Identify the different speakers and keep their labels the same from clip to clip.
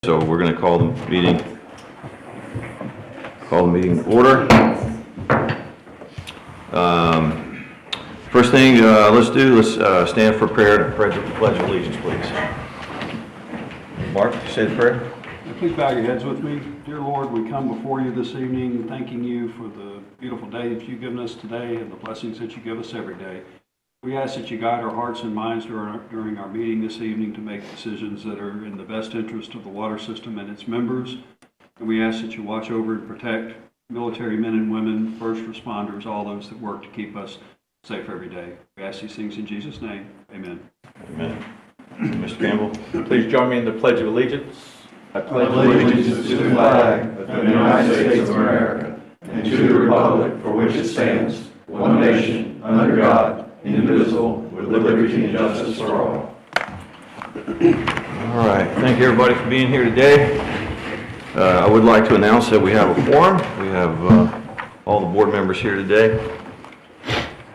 Speaker 1: So we're going to call the meeting to order. First thing, let's stand for prayer and pledge of allegiance, please. Mark, say the prayer.
Speaker 2: Please bow your heads with me. Dear Lord, we come before you this evening thanking you for the beautiful day that you've given us today and the blessings that you give us every day. We ask that you guide our hearts and minds during our meeting this evening to make decisions that are in the best interest of the water system and its members. And we ask that you watch over and protect military men and women, first responders, all those that work to keep us safe every day. We ask these things in Jesus' name. Amen.
Speaker 1: Amen. Mr. Campbell.
Speaker 3: Please join me in the Pledge of Allegiance.
Speaker 4: I pledge allegiance to the flag of the United States of America and to the republic for which it stands, one nation, under God, indivisible, with liberty and justice for all.
Speaker 1: All right. Thank you, everybody, for being here today. I would like to announce that we have a quorum. We have all the board members here today.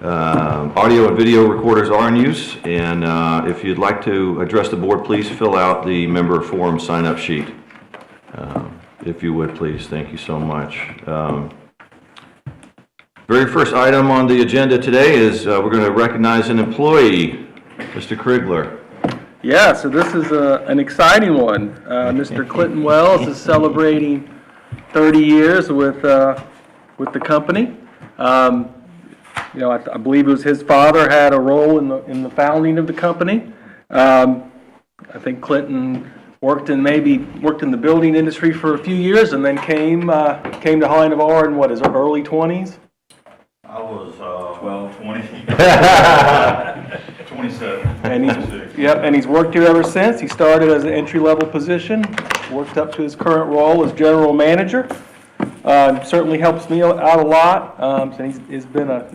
Speaker 1: Audio and video recorders are in use, and if you'd like to address the board, please fill out the member forum sign-up sheet. If you would, please. Thank you so much. Very first item on the agenda today is we're going to recognize an employee, Mr. Krigler.
Speaker 5: Yeah, so this is an exciting one. Mr. Clinton Wells is celebrating 30 years with the company. You know, I believe it was his father had a role in the founding of the company. I think Clinton worked in the building industry for a few years, and then came to High Navarre in his early 20s.
Speaker 6: I was 12, 20, 27.
Speaker 5: And he's worked here ever since. He started as an entry-level position, worked up to his current role as general manager. Certainly helps me out a lot. And he's been a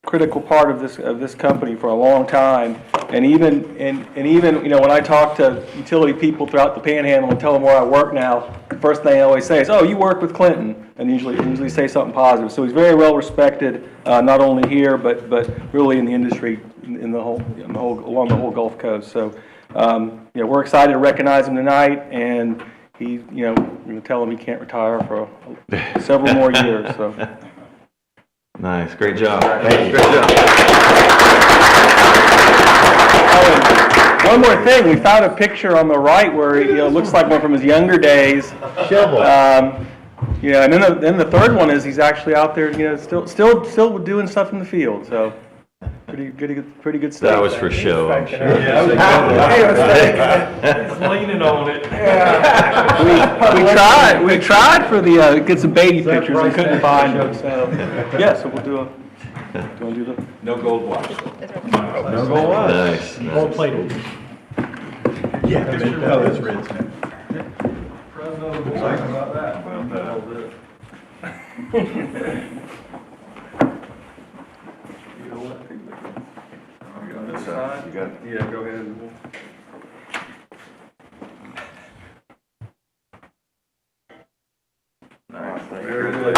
Speaker 5: critical part of this company for a long time. And even when I talk to utility people throughout the Panhandle and tell them where I work now, the first thing I always say is, "Oh, you work with Clinton," and usually say something positive. So he's very well respected, not only here but really in the industry along the whole Gulf Coast. So we're excited to recognize him tonight, and we're going to tell him he can't retire for several more years. So.
Speaker 1: Nice. Great job. Great job.
Speaker 5: One more thing. We found a picture on the right where he looks like one from his younger days. And then the third one is he's actually out there, still doing stuff in the field. So pretty good stuff.
Speaker 1: That was for show, I'm sure.
Speaker 6: It's leaning on it.
Speaker 5: We tried for get some baby pictures and couldn't find them. So so we'll do a. Do you want to do the?
Speaker 6: No gold watch.
Speaker 1: No gold watch. Nice.
Speaker 4: Gold plated. Yeah, that's red.
Speaker 2: President of the board, how about that?
Speaker 1: This side? You got it?
Speaker 2: Yeah, go ahead.
Speaker 1: Nice.
Speaker 2: Very good.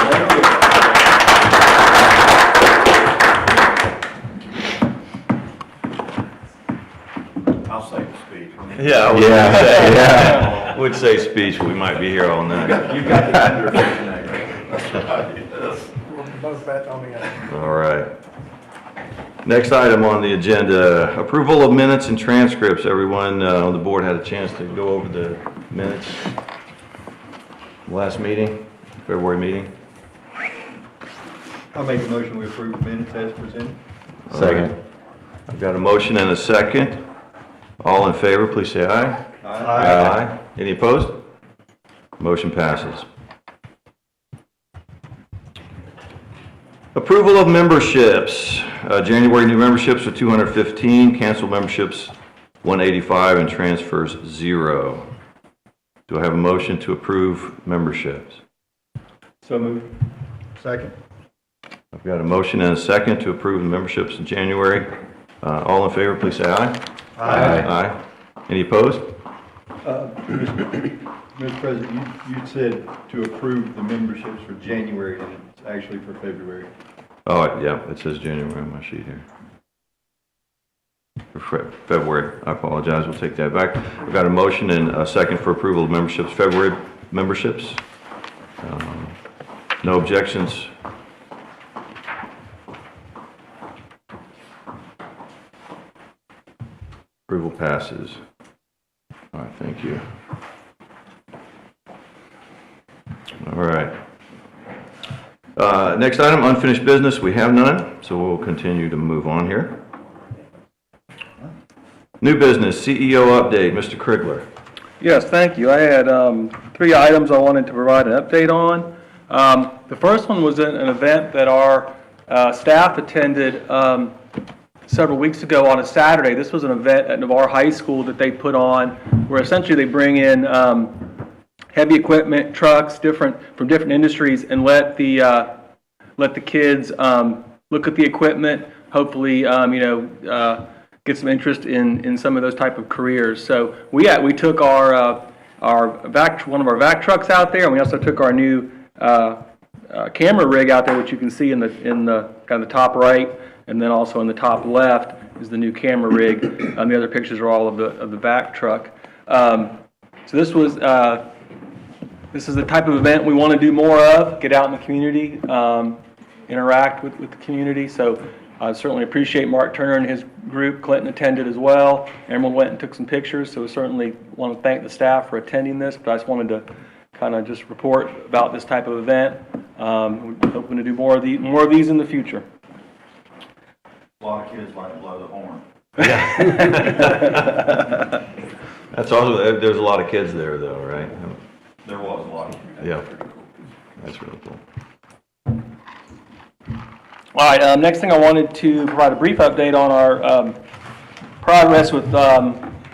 Speaker 6: I'll say the speech.
Speaker 1: Yeah. Would say speech, but we might be here all night.
Speaker 6: You got the under tonight,
Speaker 4: Both bets on the other.
Speaker 1: All right. Next item on the agenda, approval of minutes and transcripts. Everyone on the board had a chance to go over the minutes. Last meeting, February meeting.
Speaker 4: I'll make a motion we approve the minutes as presented.
Speaker 1: Second. I've got a motion and a second. All in favor, please say aye. Aye. Any opposed? Motion passes. Approval of memberships. January new memberships are 215, canceled memberships 185, and transfers 0. Do I have a motion to approve memberships?
Speaker 4: So moved. Second.
Speaker 1: I've got a motion and a second to approve the memberships in January. All in favor, please say aye. Aye. Any opposed?
Speaker 4: Mr. President, you said to approve the memberships for January, and it's actually for February.
Speaker 1: Oh, yeah, it says January on my sheet here. February. I apologize, we'll take that back. We've got a motion and a second for approval of memberships, February memberships. No objections. Approval passes. All right, thank you. All right. Next item, unfinished business. We have none, so we'll continue to move on here. New business, CEO update, Mr. Krigler.
Speaker 5: Yes, thank you. I had 3 items I wanted to provide an update on. The first one was an event that our staff attended several weeks ago on a Saturday. This was an event at Navarre High School that they put on, where essentially they bring in heavy equipment, trucks, from different industries, and let the kids look at the equipment. Hopefully, get some interest in some of those type of careers. So we took one of our vac trucks out there, and we also took our new camera rig out there, which you can see in the kind of the top right, and then also in the top left is the new camera rig. The other pictures are all of the vac truck. So this is the type of event we want to do more of. Get out in the community, interact with the community. So I certainly appreciate Mark Turner and his group. Clinton attended as well. Everyone went and took some pictures, so we certainly want to thank the staff for attending this, but I just wanted to kind of just report about this type of event. We're hoping to do more of these in the future.
Speaker 6: A lot of kids like to blow the horn.
Speaker 1: That's also, there's a lot of kids there though, right?
Speaker 6: There was a lot.
Speaker 1: Yeah, that's really cool.
Speaker 5: All right, next thing I wanted to provide a brief update on our progress with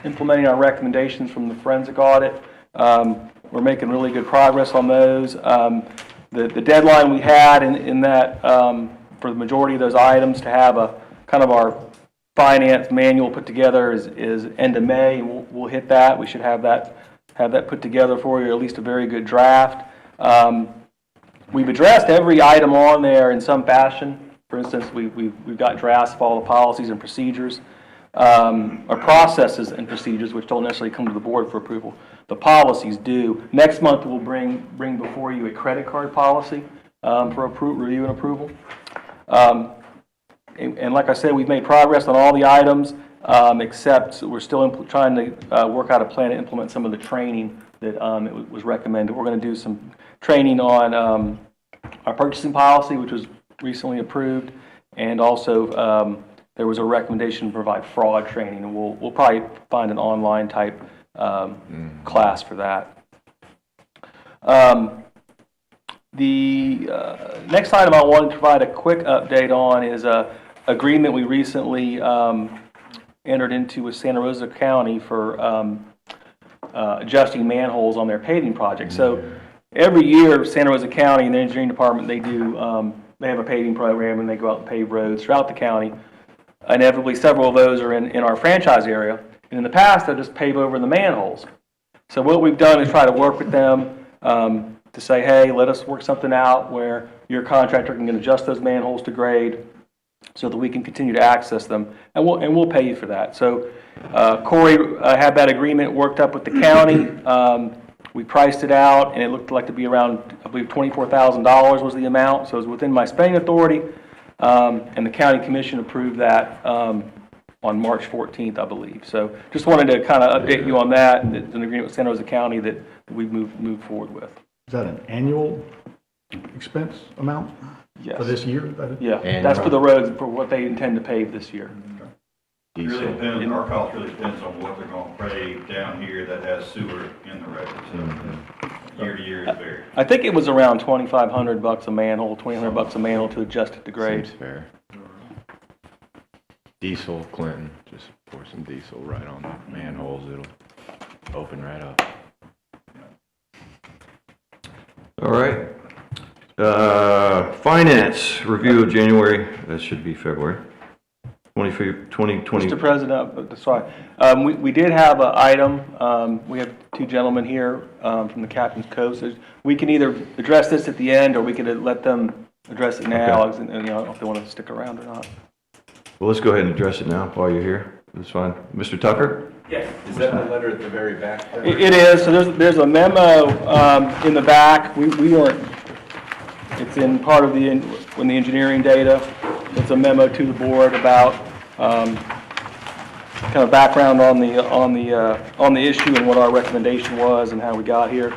Speaker 5: implementing our recommendations from the forensic audit. We're making really good progress on those. The deadline we had in that for the majority of those items to have a kind of our finance manual put together is end of May. We'll hit that. We should have that put together for you, or at least a very good draft. We've addressed every item on there in some fashion. For instance, we've got drafts of all the policies and procedures, or processes and procedures, which don't necessarily come to the board for approval. The policies do. Next month, we'll bring before you a credit card policy for review and approval. And like I said, we've made progress on all the items, except we're still trying to work out a plan to implement some of the training that it was recommended. We're going to do some training on our purchasing policy, which was recently approved, and also there was a recommendation to provide fraud training, and we'll probably find an online type class for that. The next item I wanted to provide a quick update on is a agreement we recently entered into with Santa Rosa County for adjusting manholes on their paving project. So every year, Santa Rosa County and the engineering department, they have a paving program, and they go out and pave roads throughout the county. Inevitably, several of those are in our franchise area. And in the past, they'll just pave over the manholes. So what we've done is try to work with them to say, hey, let us work something out where your contractor can adjust those manholes to grade so that we can continue to access them, and we'll pay you for that. So Corey had that agreement worked up with the county. We priced it out, and it looked like to be around, I believe, $24,000 was the amount. So it was within my spending authority, and the county commission approved that on March 14th, I believe. So just wanted to kind of update you on that, and it's an agreement with Santa Rosa County that we've moved forward with.
Speaker 7: Is that an annual expense amount
Speaker 5: Yes.
Speaker 7: for this year?
Speaker 5: Yeah, that's for the roads, for what they intend to pave this year.
Speaker 6: It really depends, our cost really depends on what they're going to pave down here that has sewer in the road. So year to year it varies.
Speaker 5: I think it was around $2,500 a manhole, $2,800 a manhole to adjust it to grade.
Speaker 8: Seems fair. Diesel, Clinton, just pour some diesel right on the manholes, it'll open right up.
Speaker 1: All right. Finance review of January, that should be February 2020.
Speaker 5: Mr. President, sorry, we did have an item. We have 2 gentlemen here from the Captain's Cove. So we can either address this at the end, or we could let them address it now, and if they want to stick around or not.
Speaker 1: Well, let's go ahead and address it now while you're here. That's fine. Mr. Tucker?
Speaker 5: Yes.
Speaker 8: Is that the letter at the very back there?
Speaker 5: It is, so there's a memo in the back. We weren't, it's in part of the engineering data. It's a memo to the board about kind of background on the issue and what our recommendation was and how we got here.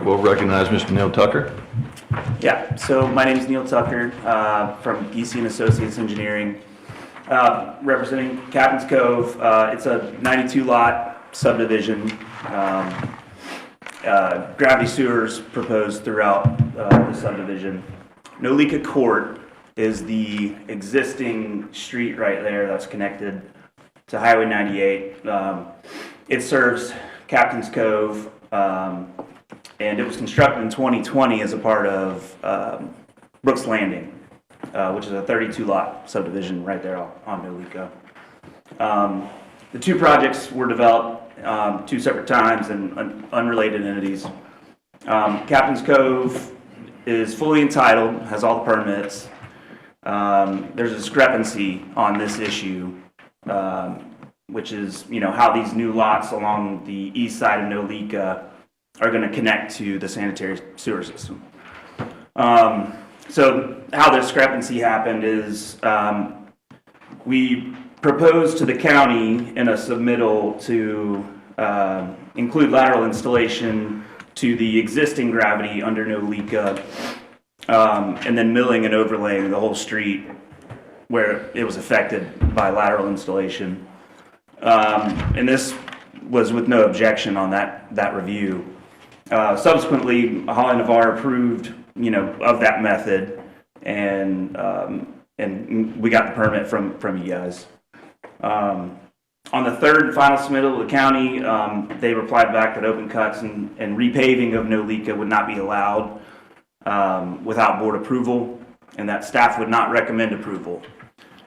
Speaker 1: We'll recognize Mr. Neil Tucker.
Speaker 9: Yeah, so my name is Neil Tucker from Geesey and Associates Engineering, representing Captain's Cove. It's a 92-lot subdivision. Gravity sewers proposed throughout the subdivision. Nolika Court is the existing street right there that's connected to Highway 98. It serves Captain's Cove. And it was constructed in 2020 as a part of Brooks Landing, which is a 32-lot subdivision right there on Nolika. The two projects were developed two separate times and unrelated entities. Captain's Cove is fully entitled, has all the permits. There's a discrepancy on this issue, which is, how these new lots along the east side of Nolika are going to connect to the sanitary sewer system. So how the discrepancy happened is we proposed to the county in a submittal to include lateral installation to the existing gravity under Nolika, and then milling and overlaying the whole street where it was affected by lateral installation. And this was with no objection on that review. Subsequently, Holly Navarre approved, of that method, and we got the permit from you guys. On the third and final submittal of the county, they replied back that open cuts and repaving of Nolika would not be allowed without board approval, and that staff would not recommend approval.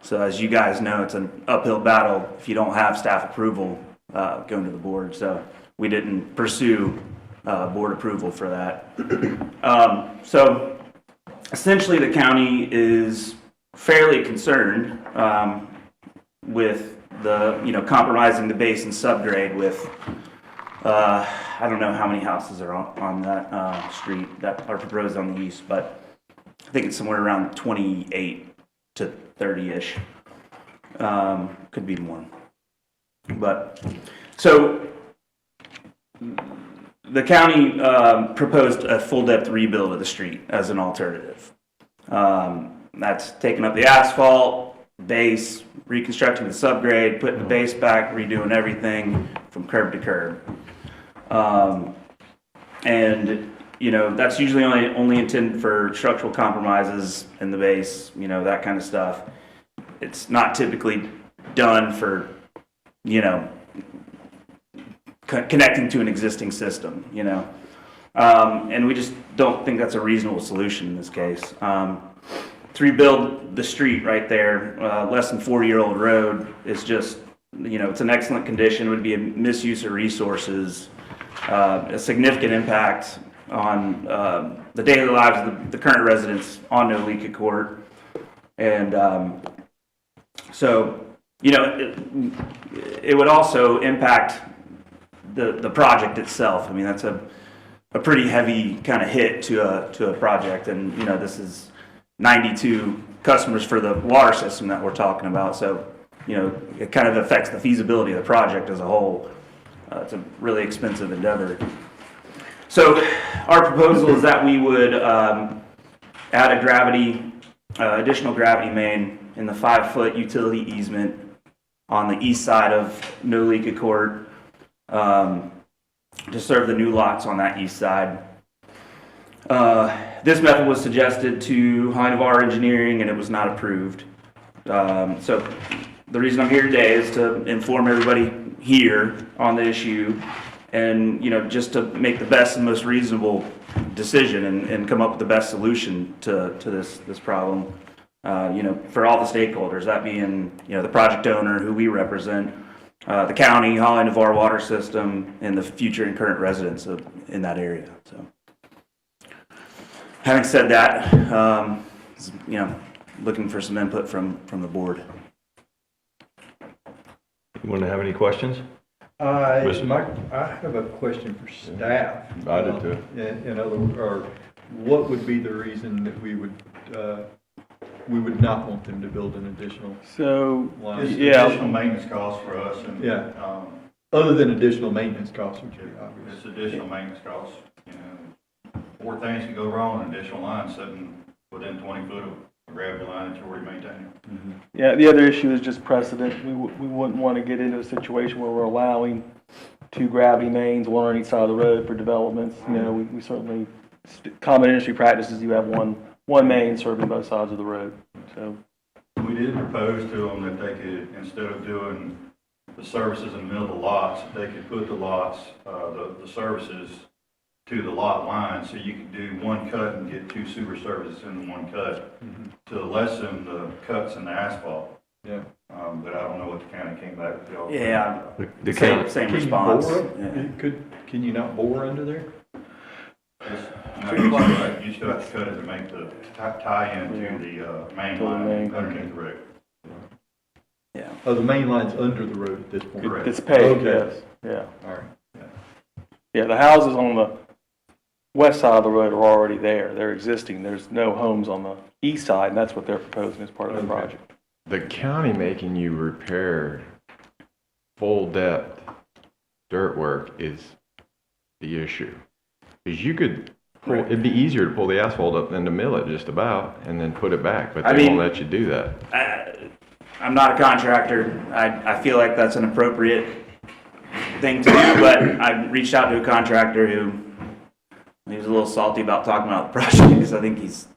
Speaker 9: So as you guys know, it's an uphill battle if you don't have staff approval going to the board. So we didn't pursue board approval for that. So essentially the county is fairly concerned with the, compromising the base and subgrade with, I don't know how many houses are on that street that are proposed on the east, but I think it's somewhere around 28 to 30-ish. Could be more. But, so the county proposed a full-depth rebuild of the street as an alternative. That's taking up the asphalt, base, reconstructing the subgrade, putting the base back, redoing everything from curb to curb. And, that's usually only intended for structural compromises in the base, that kind of stuff. It's not typically done for, connecting to an existing system, and we just don't think that's a reasonable solution in this case. To rebuild the street right there, less than 40-year-old road is just, it's an excellent condition. It would be a misuse of resources, a significant impact on the daily lives of the current residents on Nolika Court. And so, it would also impact the project itself. I mean, that's a pretty heavy kind of hit to a project, and this is 92 customers for the water system that we're talking about. So it kind of affects the feasibility of the project as a whole. It's a really expensive endeavor. So our proposal is that we would add a additional gravity main in the 5-foot utility easement on the east side of Nolika Court, to serve the new lots on that east side. This method was suggested to Holly Navarre Engineering, and it was not approved. So the reason I'm here today is to inform everybody here on the issue, and just to make the best and most reasonable decision and come up with the best solution to this problem. For all the stakeholders, that being the project owner who we represent, the county, Holly Navarre Water System, and the future and current residents in that area. So Having said that, looking for some input from the board.
Speaker 1: Anyone have any questions?
Speaker 4: I have a question for staff.
Speaker 8: I do too.
Speaker 4: In other words, or what would be the reason that we would not want them to build an additional
Speaker 5: So,
Speaker 4: line?
Speaker 6: It's
Speaker 5: yeah.
Speaker 6: additional maintenance costs for us and.
Speaker 4: Yeah. Other than additional maintenance costs, which would be obvious.
Speaker 6: It's additional maintenance costs, you know. More things can go wrong, an additional line sitting within 20 foot of a gravity line that you're already maintaining.
Speaker 5: Yeah, the other issue is just precedent. We wouldn't want to get into a situation where we're allowing 2 gravity mains, one on each side of the road for developments. We certainly, common industry practices, you have one main serving both sides of the road, so.
Speaker 6: We did propose to them that they could, instead of doing the services in the middle of the lots, they could put the lots, the services to the lot line, so you could do one cut and get 2 sewer services in one cut to lessen the cuts in the asphalt.
Speaker 4: Yeah.
Speaker 6: But I don't know what the county came back with. Y'all.
Speaker 9: Yeah,
Speaker 1: The county,
Speaker 9: same
Speaker 4: Can you
Speaker 9: response.
Speaker 4: bore?
Speaker 9: Yeah.
Speaker 4: Can you not bore under there?
Speaker 6: No, you still have to cut it to make the tie into the main
Speaker 5: To the main.
Speaker 6: line underneath the road.
Speaker 9: Yeah.
Speaker 4: Oh, the main line's under the road at this point?
Speaker 6: Correct.
Speaker 5: It's paved,
Speaker 4: Okay.
Speaker 5: yes, yeah.
Speaker 4: All right.
Speaker 5: Yeah, the houses on the west side of the road are already there. They're existing. There's no homes on the east side, and that's what they're proposing as part of the
Speaker 4: Okay.
Speaker 5: project.
Speaker 8: The county making you repair full depth dirt work is the issue. Because you could pull, it'd be easier to pull the asphalt up than to mill it just about and then put it back, but
Speaker 9: I
Speaker 8: they won't
Speaker 9: mean-
Speaker 8: let you do that.
Speaker 9: I'm not a contractor. I feel like that's an appropriate thing to do, but I reached out to a contractor who, he was a little salty about talking about the project because I think he's,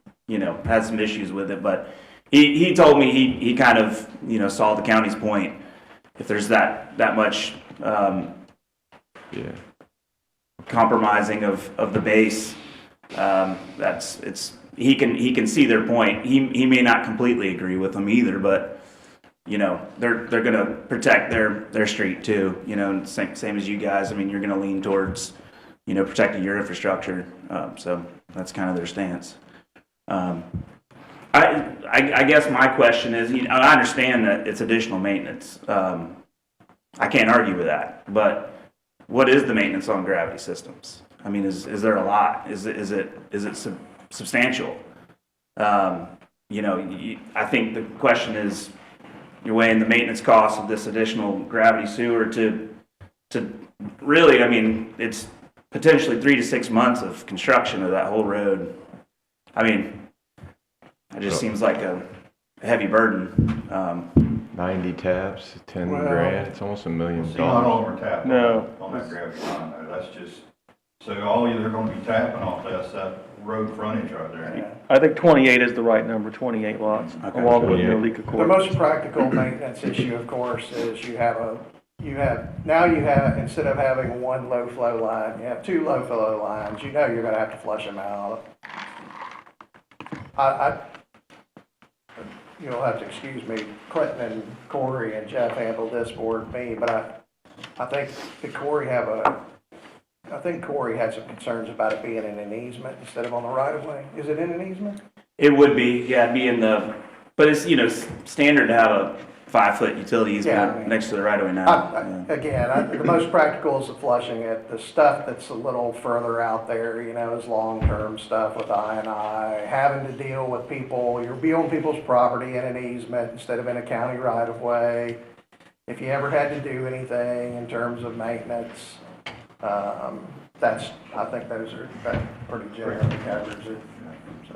Speaker 9: had some issues with it, but he told me he kind of, saw the county's point. If there's that much,
Speaker 8: Yeah.
Speaker 9: compromising of the base, he can see their point. He may not completely agree with them either, but they're gonna protect their street too, same as you guys. I mean, you're gonna lean towards protecting your infrastructure, so that's kind of their stance. I guess my question is, I understand that it's additional maintenance. I can't argue with that, but what is the maintenance on gravity systems? I mean, is there a lot? Is it substantial? I think the question is, you're weighing the maintenance costs of this additional gravity sewer to really, I mean, it's potentially 3 to 6 months of construction of that whole road. I mean, it just seems like a heavy burden.
Speaker 8: 90 taps, 10 grand, it's almost $1 million.
Speaker 6: See, not all of them are tapped
Speaker 5: No.
Speaker 6: on that gravity line there. That's just, so all they're gonna be tapping off that road frontage right there.
Speaker 5: I think 28 is the right number, 28 lots,
Speaker 9: Okay.
Speaker 5: along with
Speaker 1: 28.
Speaker 5: no leak of
Speaker 10: The
Speaker 5: course.
Speaker 10: most practical maintenance issue, of course, is instead of having one low flow line, you have 2 low flow lines. You're gonna have to flush them out. You'll have to excuse me, Clinton and Corey and Jeff handled this more than me, but I think Corey had some concerns about it being in an easement instead of on the right of way. Is it in an easement?
Speaker 9: It would be, yeah, it'd be in but it's, standard to have a 5-foot utility easement next to the right of way now.
Speaker 10: The most practical is the flushing it. The stuff that's a little further out there, is long-term stuff with I&I, having to deal with people. You're on people's property in an easement instead of in a county right-of-way. If you ever had to do anything in terms of maintenance, I think that's pretty generally covers it. So,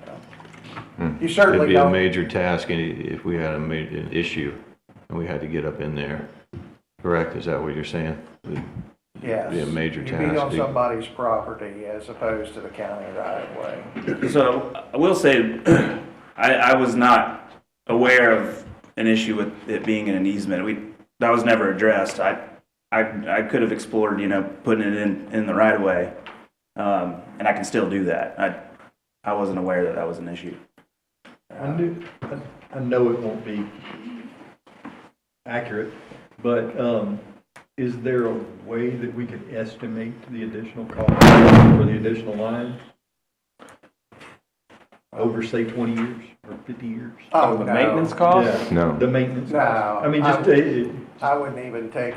Speaker 10: you certainly
Speaker 1: it'd be a
Speaker 10: don't.
Speaker 1: major task if we had an issue and we had to get up in there. Correct? Is that what you're saying?
Speaker 10: Yes.
Speaker 1: be a major
Speaker 10: You'd be
Speaker 1: task
Speaker 10: on
Speaker 1: to-
Speaker 10: somebody's property as opposed to the county right of way.
Speaker 9: So I will say, I was not aware of an issue with it being in an easement. That was never addressed. I could have explored, putting it in the right of way, and I can still do that. I wasn't aware that was an issue.
Speaker 4: I know it won't be accurate, but is there a way that we could estimate the additional cost for the additional lines?
Speaker 7: over, say, 20 years or 50 years?
Speaker 10: Oh,
Speaker 5: The
Speaker 10: no.
Speaker 5: maintenance cost?
Speaker 7: Yeah,
Speaker 8: No.
Speaker 7: the maintenance
Speaker 10: No.
Speaker 7: cost. I mean, just,
Speaker 10: I wouldn't even take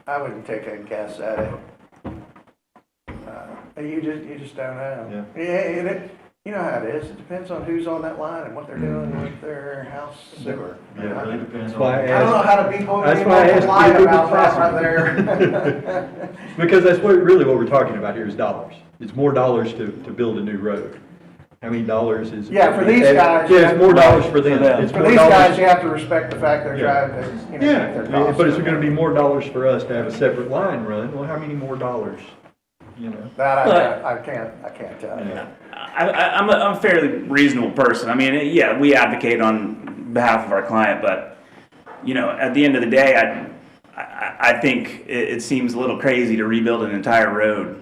Speaker 10: I wouldn't take a guess at it. You just don't know.
Speaker 7: Yeah.
Speaker 10: And you know how it is. It depends on who's on that line and what they're doing with their house sewer.
Speaker 6: Yeah, it really depends
Speaker 7: That's why
Speaker 6: on.
Speaker 10: I don't know how to be
Speaker 7: That's why I asked
Speaker 10: polite
Speaker 7: you to be
Speaker 10: about that right
Speaker 7: possible.
Speaker 10: there.
Speaker 7: because that's really what we're talking about here is dollars. It's more dollars to build a new road. How many dollars is?
Speaker 10: Yeah, for these guys,
Speaker 7: Yeah, it's more dollars for them.
Speaker 5: them.
Speaker 7: It's
Speaker 10: For
Speaker 7: more
Speaker 10: these
Speaker 7: dollars-
Speaker 10: guys, you have to respect the fact they're
Speaker 7: Yeah.
Speaker 10: trying to, you know,
Speaker 7: Yeah,
Speaker 10: keep their costs.
Speaker 7: but it's gonna be more dollars for us to have a separate line run. Well, how many more dollars, you know?
Speaker 10: That I can't tell you.
Speaker 7: Yeah.
Speaker 9: I'm a fairly reasonable person. I mean, yeah, we advocate on behalf of our client, but, you know, at the end of the day, I think it seems a little crazy to rebuild an entire road.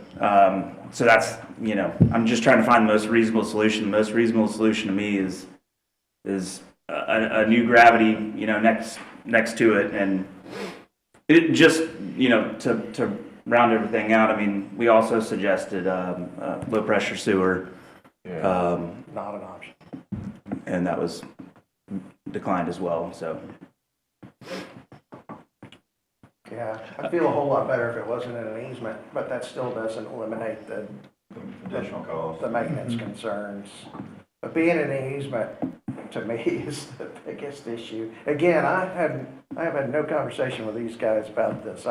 Speaker 9: So that's, you know, I'm just trying to find the most reasonable solution. The most reasonable solution to me is a new gravity, you know, next to it. And it just, you know, to round everything out, I mean, we also suggested low pressure sewer.
Speaker 10: Not an option.
Speaker 9: And that was declined as well, so.
Speaker 10: Yeah, I'd feel a whole lot better if it wasn't in an easement, but that still doesn't eliminate the
Speaker 6: Additional cost.
Speaker 10: maintenance concerns. But being in an easement, to me, is the biggest issue. Again, I have had no conversation with these guys about this.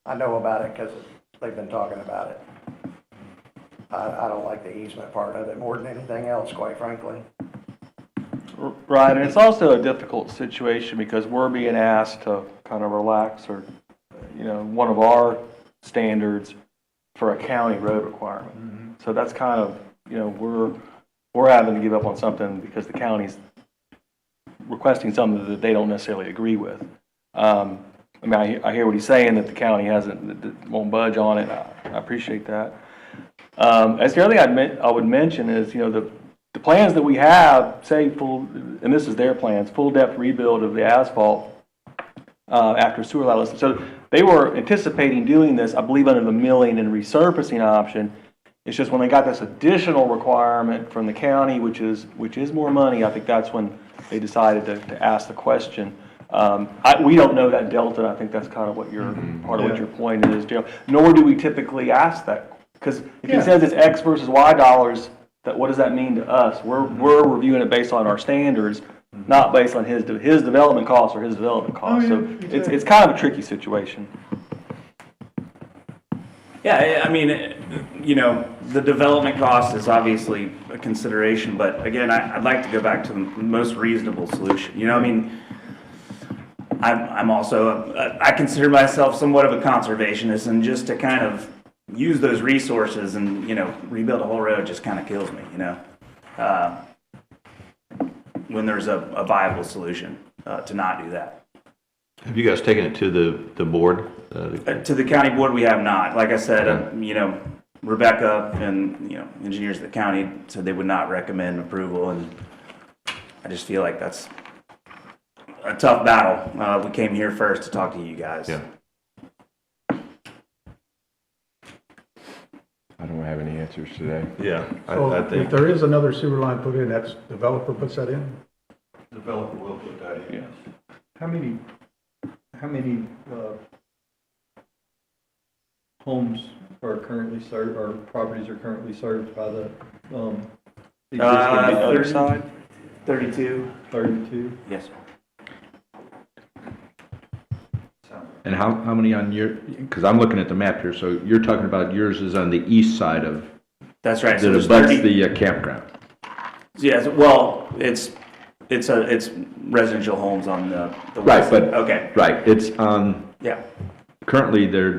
Speaker 10: I know about it because they've been talking about it. I don't like the easement part of it more than anything else, quite frankly.
Speaker 5: Right, and it's also a difficult situation because we're being asked to kind of relax or, you know, one of our standards for a county road requirement. So that's kind of, you know, we're having to give up on something because the county's requesting something that they don't necessarily agree with. I mean, I hear what he's saying, that the county won't budge on it. I appreciate that. As the other thing I would mention is, you know, the plans that we have say and this is their plans, full depth rebuild of the asphalt after sewer line. So they were anticipating doing this, I believe, under the milling and resurfacing option. It's just when they got this additional requirement from the county, which is more money, I think that's when they decided to ask the question. We don't know that delta, and I think that's kind of what part of what your point is, Joe. Nor do we typically ask that, because if he says it's X versus Y dollars, what does that mean to us? We're reviewing it based on our standards, not based on his development costs or his development costs. So it's kind of a tricky situation.
Speaker 9: Yeah, I mean, you know, the development cost is obviously a consideration, but again, I'd like to go back to the most reasonable solution. You know, I mean, I'm also, I consider myself somewhat of a conservationist, and just to kind of use those resources and, you know, rebuild a whole road just kind of kills me, you know, when there's a viable solution to not do that.
Speaker 1: Have you guys taken it to the board?
Speaker 9: To the county board, we have not. Like I said, you know, Rebecca and, you know, engineers at the county said they would not recommend approval, and I just feel like that's a tough battle. We came here first to talk to you guys.
Speaker 1: Yeah.
Speaker 8: I don't have any answers today.
Speaker 1: Yeah,
Speaker 7: So
Speaker 1: I
Speaker 7: if
Speaker 1: think.
Speaker 7: there is another sewer line put in, that's developer puts that in?
Speaker 6: Developer will put that in.
Speaker 5: Yeah.
Speaker 7: How many homes are currently served, or properties are currently served by the
Speaker 5: The other
Speaker 9: 30.
Speaker 5: side?
Speaker 9: 32.
Speaker 7: 32?
Speaker 9: Yes, sir.
Speaker 11: And how many on your, because I'm looking at the map here, so you're talking about yours is on the east side of,
Speaker 9: That's right. So
Speaker 11: that
Speaker 9: there's
Speaker 11: abuts
Speaker 9: 30.
Speaker 11: the campground.
Speaker 9: Yes, well, it's residential homes on the
Speaker 11: Right,
Speaker 9: west.
Speaker 11: but-
Speaker 9: Okay,
Speaker 11: Right, it's on,
Speaker 9: yeah,
Speaker 11: currently they're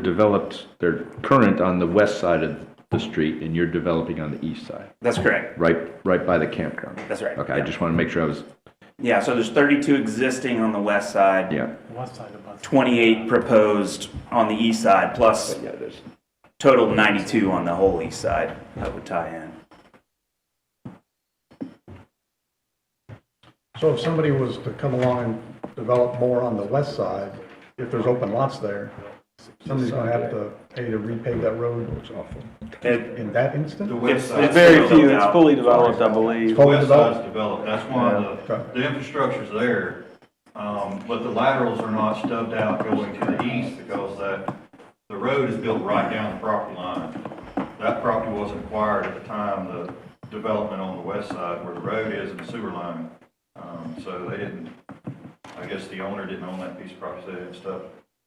Speaker 11: current on the west side of the street, and you're developing on the east side,
Speaker 9: that's correct.
Speaker 11: right by the campground.
Speaker 9: That's right.
Speaker 11: Okay, I
Speaker 9: Yeah.
Speaker 11: just want to make sure I was,
Speaker 9: Yeah, so there's 32 existing on the west side.
Speaker 11: yeah.
Speaker 9: 28 proposed on the east side, plus
Speaker 11: Yeah, there's,
Speaker 9: total 92 on the whole east side that would tie in.
Speaker 7: So if somebody was to come along and develop more on the west side, if there's open lots there,
Speaker 12: Somebody's gonna have to pay to repave that road. Looks awful.
Speaker 9: It-
Speaker 12: In that instant?
Speaker 6: The west
Speaker 9: It's
Speaker 6: side.
Speaker 5: Very few, it's
Speaker 9: out.
Speaker 5: fully developed, I believe.
Speaker 6: The west side's developed, that's why
Speaker 12: Okay.
Speaker 6: the infrastructure's there, but the laterals are not stubbed out going to the east because the road is built right down the property line. That property wasn't acquired at the time, the development on the west side where the road is and the sewer line. So they didn't, I guess the owner didn't own that piece of property, so they didn't stub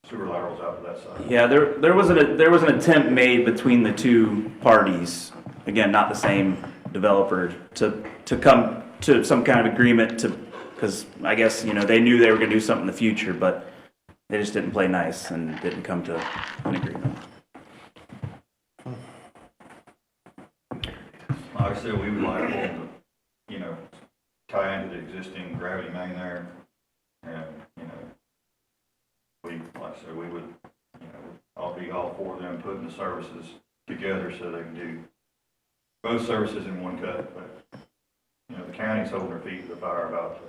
Speaker 6: sewer laterals out to that side.
Speaker 9: Yeah, there was an attempt made between the two parties, again, not the same developer, to come to some kind of agreement because I guess, they knew they were gonna do something in the future, but they just didn't play nice and didn't come to an agreement.
Speaker 6: Like I said, we would like them to, tie into the existing gravity main there. And, like I said, we would, I'll be all for them putting the services together so they can do both services in one cut. But, the county's holding their feet to the fire about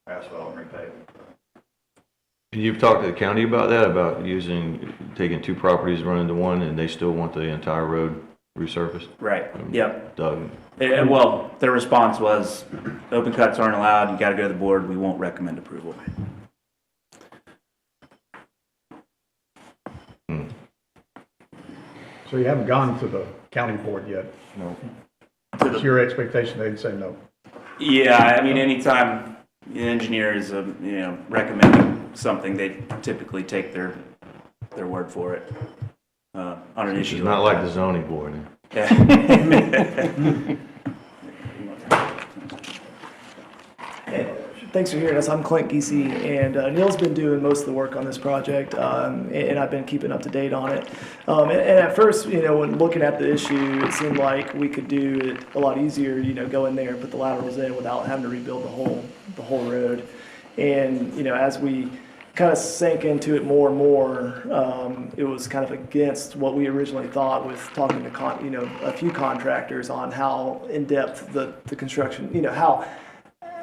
Speaker 6: the asphalt and repaving.
Speaker 1: And you've talked to the county about that, about taking two properties, running to one, and they still want the entire road resurfaced?
Speaker 9: Right, yep.
Speaker 1: Doug?
Speaker 9: Well, their response was, open cuts aren't allowed, you gotta go to the board, we won't recommend approval.
Speaker 12: So you haven't gone to the county board yet? No.
Speaker 9: To
Speaker 12: It's your expectation they'd say no?
Speaker 9: Yeah, I mean, anytime an engineer is, recommending something, they typically take their word for it, on an issue.
Speaker 1: It's not like the zoning board.
Speaker 9: Yeah.
Speaker 13: Thanks for hearing us. I'm Clint Giese, and Neil's been doing most of the work on this project, and I've been keeping up to date on it. And at first, when looking at the issue, it seemed like we could do it a lot easier, go in there and put the laterals in without having to rebuild the whole road. And, as we kind of sank into it more and more, it was kind of against what we originally thought with talking to, a few contractors on how in-depth the construction,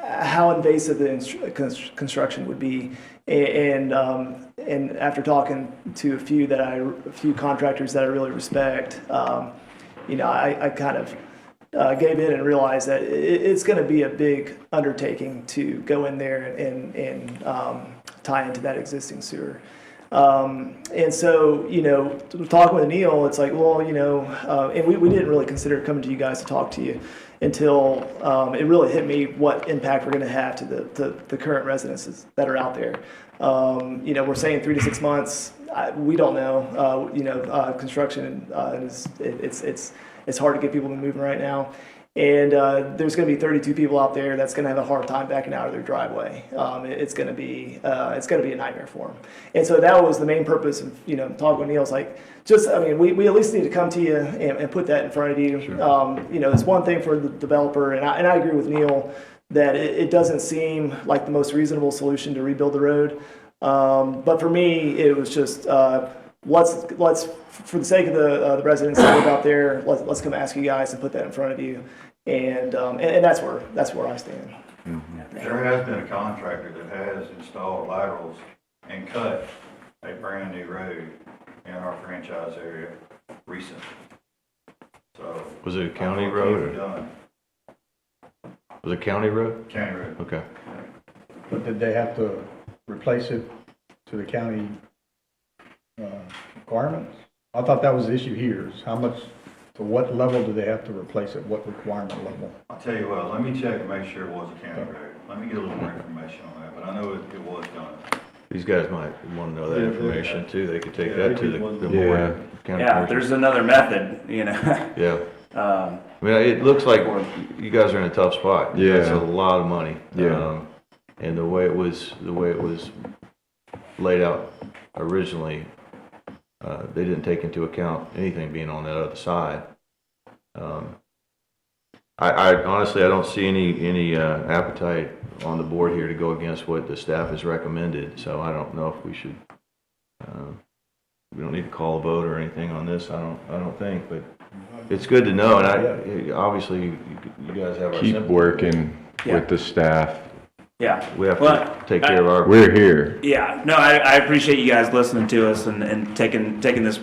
Speaker 13: how invasive the construction would be, and after talking to a few contractors that I really respect, I kind of gave in and realized that it's going to be a big undertaking to go in there and tie into that existing sewer. And so, talking with Neil, it's like, well, and we didn't really consider coming to you guys to talk to you until it really hit me what impact we're going to have to the current residents that are out there. We're saying 3 to 6 months. We don't know. Construction it's hard to get people moving right now. And there's going to be 32 people out there that's going to have a hard time backing out of their driveway. It's going to be a nightmare for them. And so that was the main purpose of talking with Neil. It's like, we at least need to come to you and put that in front of you. Sure. It's one thing for the developer, and I agree with Neil that it doesn't seem like the most reasonable solution to rebuild the road. But for me, it was just let's for the sake of the residents that live out there, let's come ask you guys and put that in front of you. And that's where I stand.
Speaker 6: Mm-hmm. There has been a contractor that has installed laterals and cut a brand new road in our franchise area recently. So
Speaker 1: Was it a county road? Was it a county road?
Speaker 6: County road.
Speaker 1: Okay.
Speaker 12: But did they have to replace it to the county requirements? I thought that was the issue here, is how much, to what level do they have to replace it, what requirement level?
Speaker 6: I'll tell you what, let me check and make sure it was a county road. Let me get a little more information on that, but I know it was done.
Speaker 1: These guys might want to know that information too. They could take that to the board. County
Speaker 9: Yeah,
Speaker 1: commissioner.
Speaker 9: there's another method,
Speaker 1: Yeah. I mean, it looks like you guys are in a tough spot.
Speaker 8: Yeah.
Speaker 1: It's a lot of money.
Speaker 8: Yeah.
Speaker 1: And the way it was laid out originally, they didn't take into account anything being on that other side. I honestly, I don't see any appetite on the board here to go against what the staff has recommended. So I don't know if we should. We don't need to call a vote or anything on this. I don't think, but it's good to know. And obviously, you guys have our
Speaker 8: Keep
Speaker 1: sympathy.
Speaker 8: working
Speaker 9: Yeah.
Speaker 8: with the staff
Speaker 9: Yeah.
Speaker 1: We have
Speaker 9: Well,
Speaker 1: to take care of our.
Speaker 8: We're here.
Speaker 9: Yeah, no, I appreciate you guys listening to us and taking this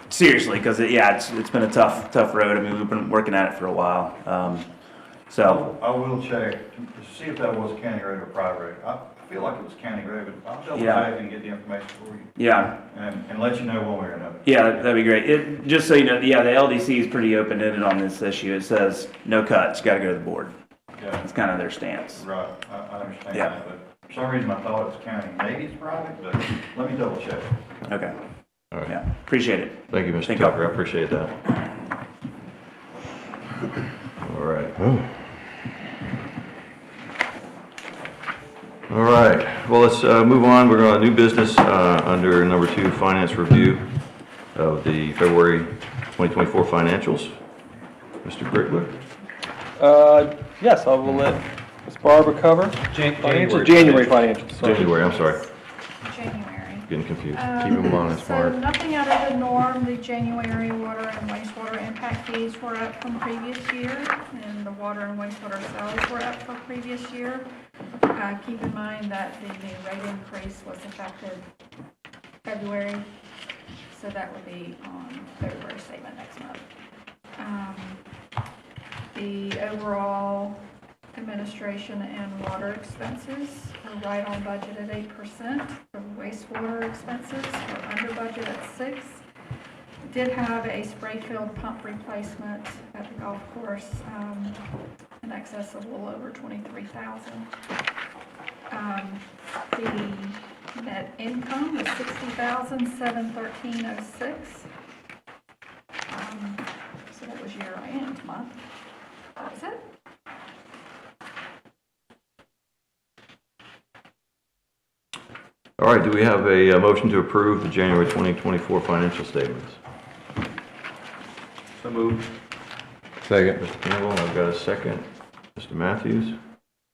Speaker 9: seriously, because it's been a tough road. I mean, we've been working at it for a while. So,
Speaker 6: I will check to see if that was county road or private road. I feel like it was county road, but I'll double
Speaker 9: Yeah.
Speaker 6: check and get the information for you.
Speaker 9: yeah,
Speaker 6: And let you know one way or another.
Speaker 9: yeah, that'd be great. Just so you know, yeah, the LDC is pretty open-ended on this issue. It says, no cuts, gotta go to the board.
Speaker 6: Yeah,
Speaker 9: It's kind of their stance.
Speaker 6: right, I understand
Speaker 9: Yeah.
Speaker 6: that, but for some reason I thought it was county. Maybe it's private, but let me double check.
Speaker 9: Okay,
Speaker 1: All right.
Speaker 9: yeah, appreciate it.
Speaker 1: Thank you, Mr.
Speaker 9: Thank you.
Speaker 1: Tucker. I appreciate that. All right. All right. Well, let's move on. We're going to new business under number 2, finance review of the February 2024 financials. Mr. Brickler?
Speaker 5: Yes, I will let Ms. Barbara cover. January financials. sorry.
Speaker 1: January, I'm sorry.
Speaker 14: January.
Speaker 1: Getting confused.
Speaker 8: Keep them honest,
Speaker 14: So
Speaker 8: Mark.
Speaker 14: nothing out of the norm. The January water and wastewater impact fees were up from previous year, and the water and wastewater sales were up from previous year. Keep in mind that the new rate increase was effective February, so that would be on February statement next month. The overall administration and water expenses are right on budget at 8%. For wastewater expenses, we're under budget at 6%. Did have a spray field pump replacement at the golf course in excess of a little over $23,000. The net income was $60,713.06. So that was year-end month. That was it.
Speaker 1: All right. Do we have a motion to approve the January 2024 financial statements?
Speaker 6: So moved.
Speaker 8: Second.
Speaker 1: Mr. Campbell, I've got a second. Mr. Matthews?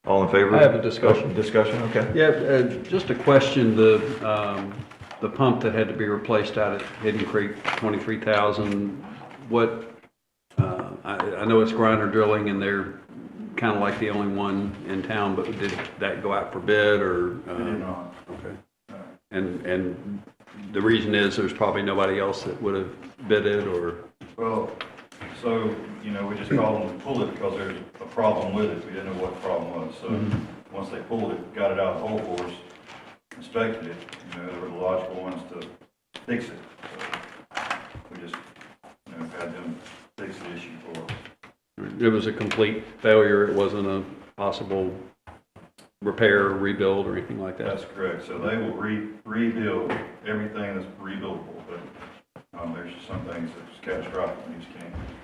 Speaker 1: All in favor?
Speaker 2: I have a discussion.
Speaker 1: Oh, discussion, okay.
Speaker 2: Yeah, just a question, the pump that had to be replaced out at Hidden Creek, 23,000, what, I know it's grinder drilling and they're kind of like the only one in town, but did that go out for bid or?
Speaker 6: It did not.
Speaker 2: Okay. And the reason is there's probably nobody else that would have bid it or?
Speaker 6: Well, so, we just called them to pull it because there's a problem with it. We didn't know what the problem was. So once they pulled it, got it out of the hole for us, inspected it, they were the logical ones to fix it. So we just, had them fix the issue for us.
Speaker 2: It was a complete failure. It wasn't a possible repair, or rebuild, or anything like that?
Speaker 6: That's correct. So they will rebuild everything that's rebuildable, but there's just some things that's catastrophic and you just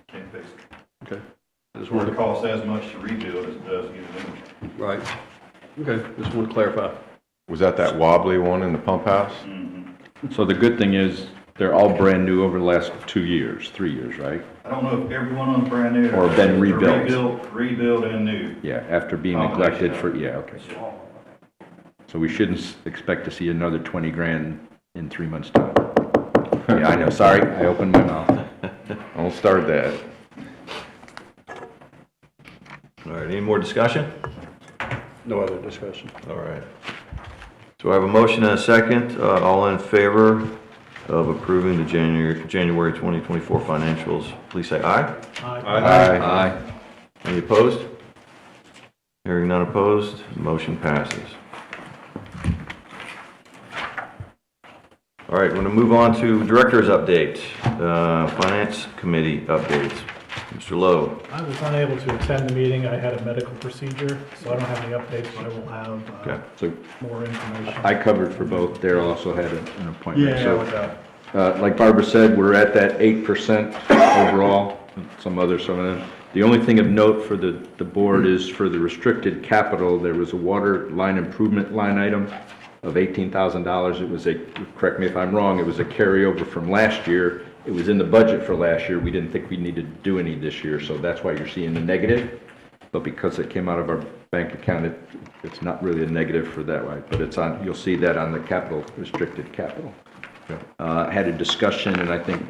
Speaker 6: can't fix it.
Speaker 2: Okay. I just
Speaker 6: It
Speaker 2: wanted to
Speaker 6: costs as much to rebuild as it does to get it in.
Speaker 2: Right. Okay, just want to clarify.
Speaker 8: Was that wobbly one in the pump house?
Speaker 11: So the good thing is, they're all brand new over the last 2 years, 3 years, right?
Speaker 6: I don't know if every one of them brand new.
Speaker 11: Or been rebuilt.
Speaker 6: Rebuilt and new.
Speaker 11: Yeah, after being neglected for, yeah, okay. So we shouldn't expect to see another 20 grand in 3 months' time. Yeah, I know, sorry, I opened my mouth.
Speaker 8: Don't start that.
Speaker 1: All right, any more discussion?
Speaker 2: No other discussion.
Speaker 1: All right. So I have a motion and a second. All in favor of approving the January 2024 financials, please say aye.
Speaker 8: Aye.
Speaker 1: Any opposed? Hearing none opposed, motion passes. All right, we're going to move on to director's update, finance committee updates. Mr. Lowe.
Speaker 12: I was unable to attend the meeting. I had a medical procedure, so I don't have any updates, but I will have
Speaker 1: Okay.
Speaker 11: So
Speaker 12: more information.
Speaker 11: I covered for both. Daryl also had an appointment.
Speaker 12: Yeah,
Speaker 11: So,
Speaker 12: with that.
Speaker 11: like Barbara said, we're at that 8% overall, some of them. The only thing of note for the board is for the restricted capital, there was a water line improvement line item of $18,000. It was correct me if I'm wrong, it was a carryover from last year. It was in the budget for last year. We didn't think we needed to do any this year, so that's why you're seeing the negative. But because it came out of our bank account, it's not really a negative for that, right? But it's on, you'll see that on the capital, restricted capital. Had a discussion, and I think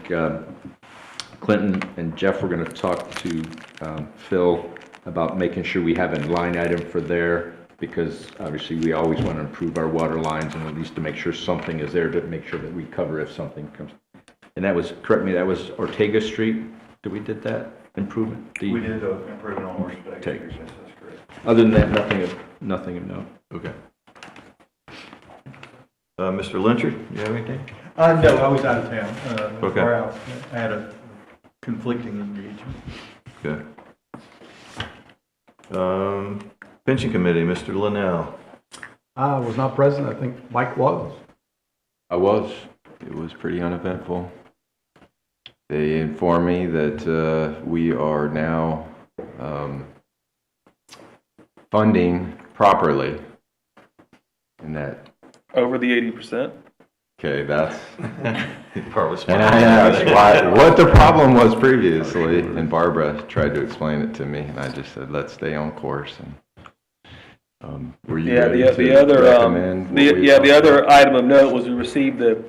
Speaker 11: Clinton and Jeff were going to talk to Phil about making sure we have a line item for their because obviously we always want to improve our water lines and at least to make sure something is there to make sure that we cover if something comes. And that was, correct me, that was Ortega Street, that we did that improvement?
Speaker 6: We did improve it on North State.
Speaker 11: Take.
Speaker 6: Yes, that's correct.
Speaker 11: Other than that, nothing of note.
Speaker 1: Okay. Mr. Lynchard, you have anything?
Speaker 7: No, I was out of town.
Speaker 1: Okay.
Speaker 7: Or out. I had a conflicting engagement.
Speaker 1: Okay. Pension Committee, Mr. Linnell.
Speaker 12: I was not present, I think Mike was.
Speaker 8: I was. It was pretty uneventful. They informed me that we are now funding properly, and that.
Speaker 5: Over the 80%.
Speaker 8: Okay, that's.
Speaker 1: Part was
Speaker 8: And I asked what the problem was previously, and Barbara tried to explain it to me, and I just said, let's stay on course. And were you ready to recommend?
Speaker 5: The other item of note was we received the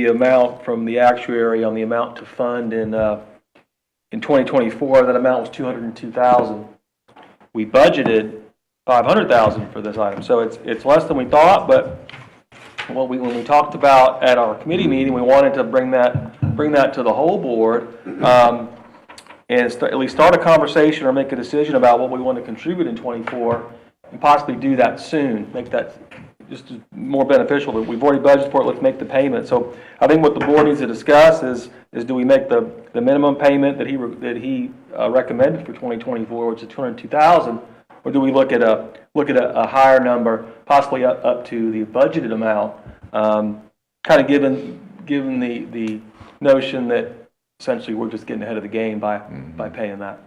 Speaker 5: amount from the actuary on the amount to fund in 2024. That amount was $202,000. We budgeted $500,000 for this item, so it's less than we thought. But when we talked about at our committee meeting, we wanted to bring that to the whole board and at least start a conversation or make a decision about what we want to contribute in 24, and possibly do that soon. Make that just more beneficial. We've already budgeted for it. Let's make the payment. So I think what the board needs to discuss is do we make the minimum payment that he recommended for 2024, which is $202,000, or do we look at a higher number, possibly up to the budgeted amount, kind of given the notion that essentially we're just getting ahead of the game by paying that.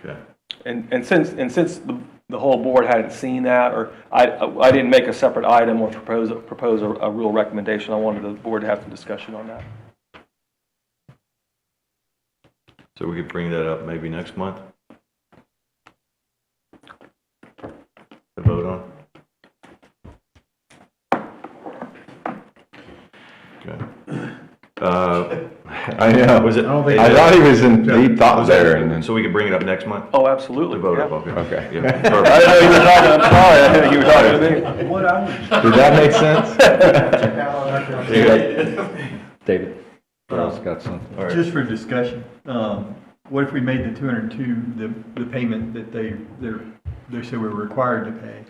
Speaker 1: Okay.
Speaker 5: And since the whole board hadn't seen that, or I didn't make a separate item or propose a real recommendation, I wanted the board to have some discussion on that.
Speaker 1: So we could bring that up maybe next month? To vote on? Okay.
Speaker 8: I know.
Speaker 1: Was it?
Speaker 8: I thought he was in deep thought there, and then.
Speaker 1: So we could bring it up next month?
Speaker 5: Oh, absolutely.
Speaker 1: To vote
Speaker 5: Yeah.
Speaker 1: up, okay.
Speaker 8: Okay.
Speaker 1: Yeah,
Speaker 5: I
Speaker 1: perfect.
Speaker 5: didn't know you were talking. I'm sorry. I didn't think you were talking to me.
Speaker 7: What I was.
Speaker 8: Did that make sense?
Speaker 11: David? Charles got something.
Speaker 1: All right.
Speaker 7: Just for discussion, what if we made the 202 the payment that they say we're required to pay,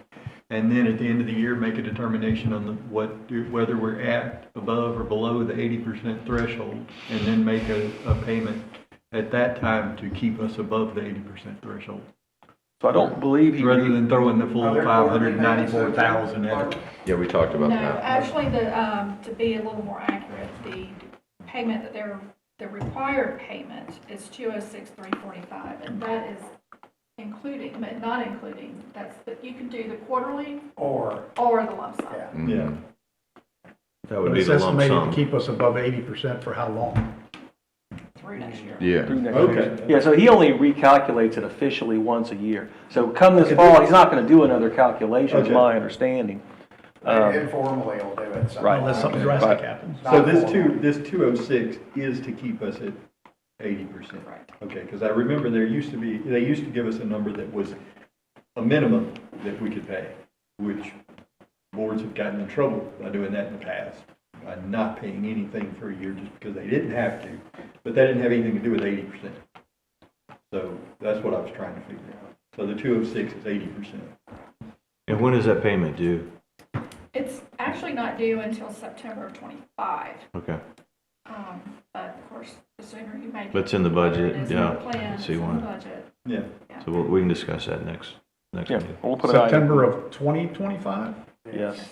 Speaker 7: and then at the end of the year make a determination on whether we're at above or below the 80% threshold, and then make a payment at that time to keep us above the 80% threshold,
Speaker 5: So I don't believe he.
Speaker 7: rather than throwing the full 594,000 at it.
Speaker 8: Yeah, we talked about
Speaker 14: No,
Speaker 8: that.
Speaker 14: actually, to be a little more accurate, the payment that the required payment is $206,345, and that is including, but not including, you can do the quarterly
Speaker 10: Or,
Speaker 14: the lump sum.
Speaker 10: yeah.
Speaker 8: Mhm.
Speaker 1: That would
Speaker 12: But
Speaker 1: be
Speaker 12: it's
Speaker 1: the lump
Speaker 12: estimated
Speaker 1: sum.
Speaker 12: to keep us above 80% for how long?
Speaker 14: Through next year.
Speaker 8: Yeah.
Speaker 5: Through next
Speaker 7: Okay.
Speaker 5: year. Yeah, so he only recalculates it officially once a year. So come this fall, he's not going to do another calculation, is
Speaker 7: Okay.
Speaker 5: my understanding.
Speaker 10: Informally, he'll do it.
Speaker 5: Right.
Speaker 12: Unless something
Speaker 5: Right.
Speaker 12: drastic happens.
Speaker 7: So this 206 is to keep us at 80%?
Speaker 14: Right.
Speaker 7: Okay, because I remember they used to give us a number that was a minimum that we could pay, which boards have gotten in trouble by doing that in the past, by not paying anything for a year just because they didn't have to, but that didn't have anything to do with 80%. So that's what I was trying to figure out. So the 206 is 80%.
Speaker 1: And when is that payment due?
Speaker 14: It's actually not due until September of '25,
Speaker 1: Okay.
Speaker 14: but of course, the sooner you make it.
Speaker 1: But it's in the budget,
Speaker 14: It's in
Speaker 1: yeah.
Speaker 14: the plan, it's
Speaker 1: So you
Speaker 14: in the
Speaker 1: want-
Speaker 14: budget.
Speaker 7: Yeah.
Speaker 1: So we can discuss that next
Speaker 5: Yeah,
Speaker 1: meeting.
Speaker 5: we'll put an item.
Speaker 12: September of 2025?
Speaker 5: Yes.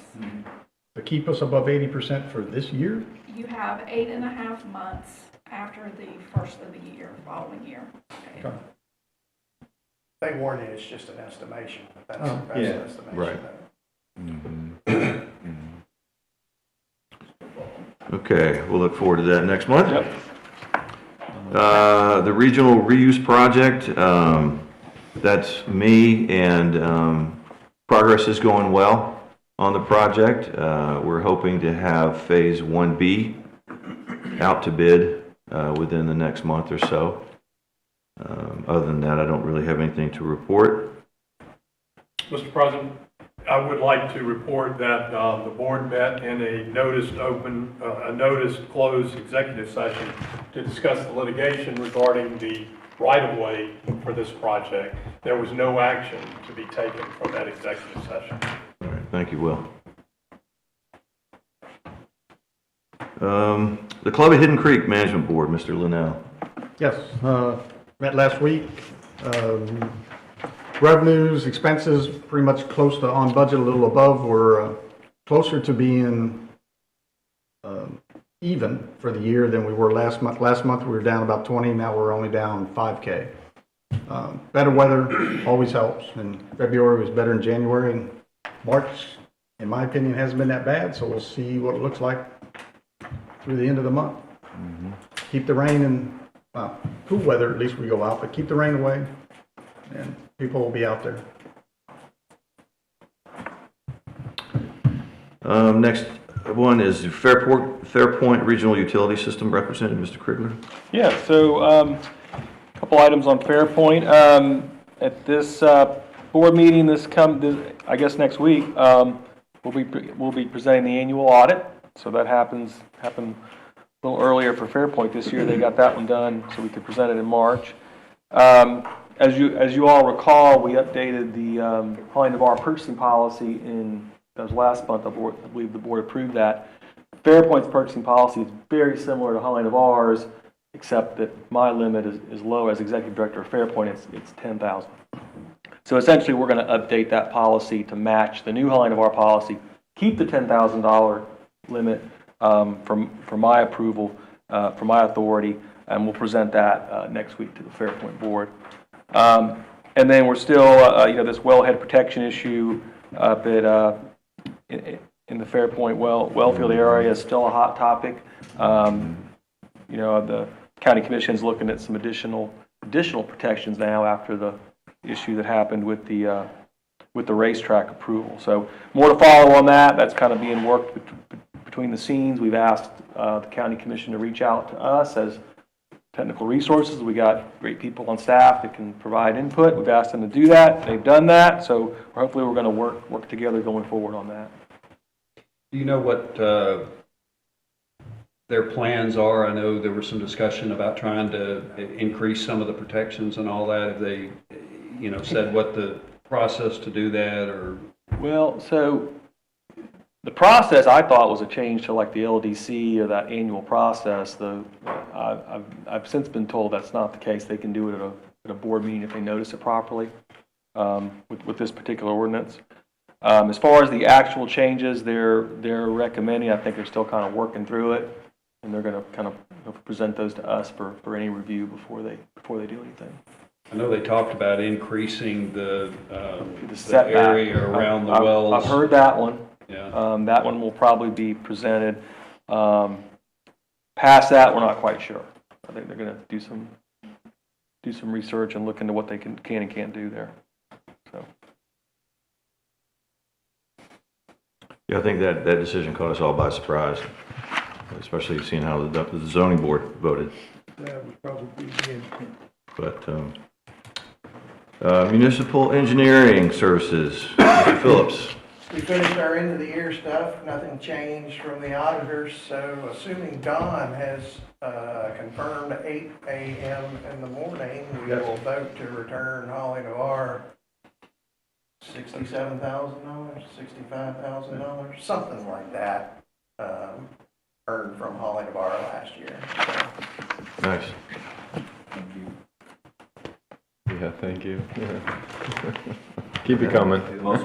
Speaker 12: To keep us above 80% for this year?
Speaker 14: You have 8.5 months after the first of the year, following year. Okay.
Speaker 12: Okay.
Speaker 10: They warn you, it's just an estimation, but that's
Speaker 12: Oh,
Speaker 10: the best
Speaker 7: yeah,
Speaker 10: estimation.
Speaker 1: right.
Speaker 8: Mhm.
Speaker 1: Okay, we'll look forward to that next month.
Speaker 5: Yep.
Speaker 1: The regional reuse project, that's me, and progress is going well on the project. We're hoping to have Phase 1B out to bid within the next month or so. Other than that, I don't really have anything to report.
Speaker 15: Mr. President, I would like to report that the board met in a noticed closed executive session to discuss the litigation regarding the right-of-way for this project. There was no action to be taken from that executive session.
Speaker 1: All right, thank you, Will. The Club of Hidden Creek Management Board, Mr. Linnell.
Speaker 12: Yes, met last week. Revenues, expenses, pretty much close to on budget, a little above. We're closer to being even for the year than we were last month. Last month we were down about 20, now we're only down 5K. Better weather always helps, and February was better than January, and March, in my opinion, hasn't been that bad, so we'll see what it looks like through the end of the month. Keep the rain and cool weather, at least we go out, but keep the rain away, and people will be out there.
Speaker 1: Next one is Fairpoint Regional Utility System Representative, Mr. Krigler.
Speaker 5: Yeah, so a couple items on Fairpoint. At this board meeting, I guess next week, we'll be presenting the annual audit. So that happened a little earlier for Fairpoint this year. They got that one done, so we could present it in March. As you all recall, we updated the Holly Navarre purchasing policy that was last month. I believe the board approved that. Fairpoint's purchasing policy is very similar to Holly Navarre's, except that my limit is low. As executive director of Fairpoint, it's $10,000. So essentially, we're going to update that policy to match the new Holly Navarre policy. Keep the $10,000 limit for my approval, for my authority, and we'll present that next week to the Fairpoint board. And then we're still, this wellhead protection issue up at in the Fairpoint Wellfield area is still a hot topic. The county commission is looking at some additional protections now after the issue that happened with the racetrack approval. So more to follow on that. That's kind of being worked between the scenes. We've asked the county commission to reach out to us as technical resources. We got great people on staff that can provide input. We've asked them to do that. They've done that. So hopefully we're going to work together going forward on that.
Speaker 2: Do you know what their plans are? I know there was some discussion about trying to increase some of the protections and all that. Have they, said what the process to do that, or?
Speaker 5: Well, so the process I thought was a change to like the LDC or that annual process. I've since been told that's not the case. They can do it at a board meeting if they notice it properly with this particular ordinance. As far as the actual changes they're recommending, I think they're still kind of working through it, and they're going to kind of present those to us for any review before they do anything.
Speaker 2: I know they talked about increasing the
Speaker 5: setback
Speaker 2: area around the wells.
Speaker 5: I've heard that one.
Speaker 2: Yeah.
Speaker 5: That one will probably be presented. Past that, we're not quite sure. I think they're going to do some research and look into what they can and can't do there. So.
Speaker 1: Yeah, I think that decision caught us all by surprise, especially seeing how the zoning board voted.
Speaker 12: That would probably be
Speaker 1: But municipal engineering services, Mr. Phillips.
Speaker 10: We finished our end of the year stuff, nothing changed from the auditors, so assuming Don has confirmed 8 a.m. in the morning, we will vote to return Holly Navarre $67,000, $65,000, something like that, earned from Holly Navarre last year. So.
Speaker 1: Nice.
Speaker 8: Yeah, thank you. Yeah. Keep it coming.
Speaker 10: Well,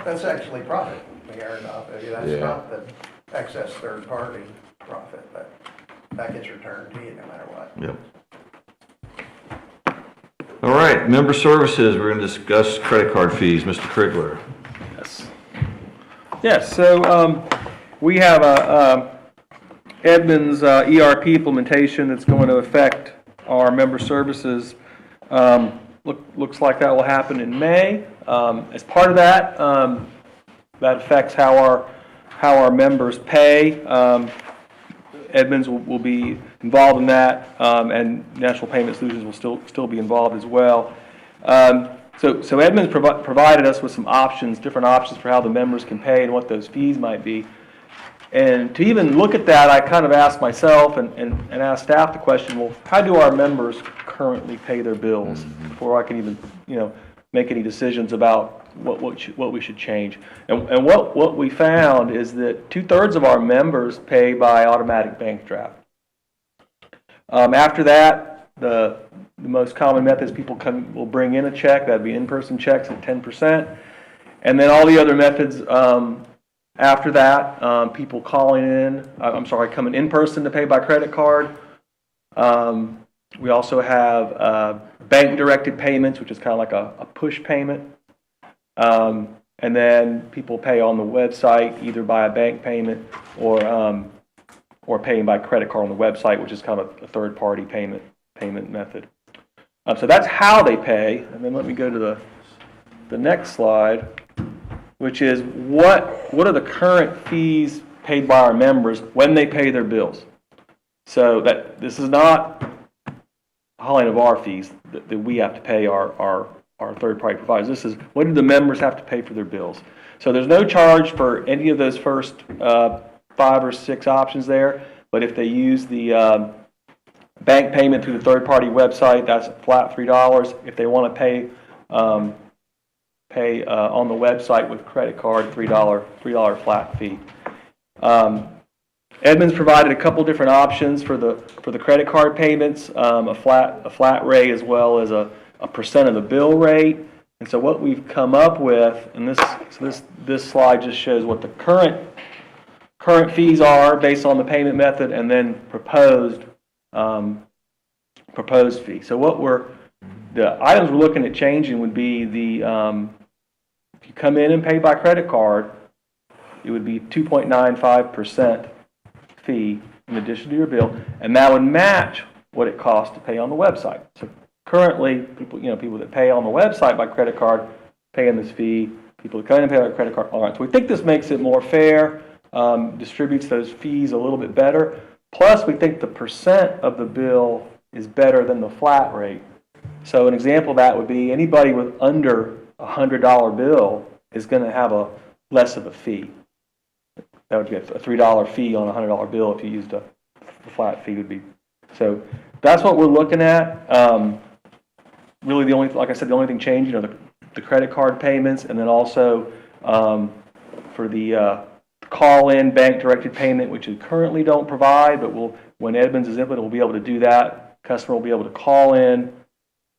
Speaker 10: that's actually profit we earned off of you. That's not the excess third-party profit, but that gets returned to you no matter what.
Speaker 1: Yep. All right, member services, we're going to discuss credit card fees. Mr. Krigler.
Speaker 5: Yes, so we have a Edmunds ERP implementation that's going to affect our member services. Looks like that will happen in May. As part of that, that affects how our members pay. Edmunds will be involved in that, and National Payment Solutions will still be involved as well. So Edmunds provided us with some options, different options for how the members can pay and what those fees might be. And to even look at that, I kind of asked myself and asked staff the question, well, how do our members currently pay their bills before I can even, make any decisions about what we should change? And what we found is that 2/3 of our members pay by automatic bank draft. After that, the most common method is people will bring in a check. That'd be in-person checks at 10%. And then all the other methods after that, people calling in, coming in person to pay by credit card. We also have bank-directed payments, which is kind of like a push payment. And then people pay on the website either by a bank payment or paying by credit card on the website, which is kind of a third-party payment method. So that's how they pay. And then let me go to the next slide, which is what are the current fees paid by our members when they pay their bills. So that this is not hauling of our fees that we have to pay our third-party providers. This is what do the members have to pay for their bills. So there's no charge for any of those first 5 or 6 options there, but if they use the bank payment through the third-party website, that's flat $3. If they want to pay on the website with credit card, $3 flat fee. Edmunds provided a couple different options for the credit card payments, a flat rate as well as a percent of the bill rate. And so what we've come up with, and this slide just shows what the current fees are based on the payment method, and then proposed fee. So the items we're looking at changing would be if you come in and pay by credit card, it would be 2.95% fee in addition to your bill, and that would match what it costs to pay on the website. So currently, people that pay on the website by credit card paying this fee. People that come in and pay by credit card. All right. So we think this makes it more fair, distributes those fees a little bit better. Plus, we think the percent of the bill is better than the flat rate. So an example of that would be anybody with under $100 bill is going to have less of a fee. That would be a $3 fee on a $100 bill if you used the flat fee would be. So that's what we're looking at. Really, like I said, the only thing changing are the credit card payments, and then also for the call-in bank-directed payment, which we currently don't provide, but when Edmunds is implemented, we'll be able to do that. Customer will be able to call in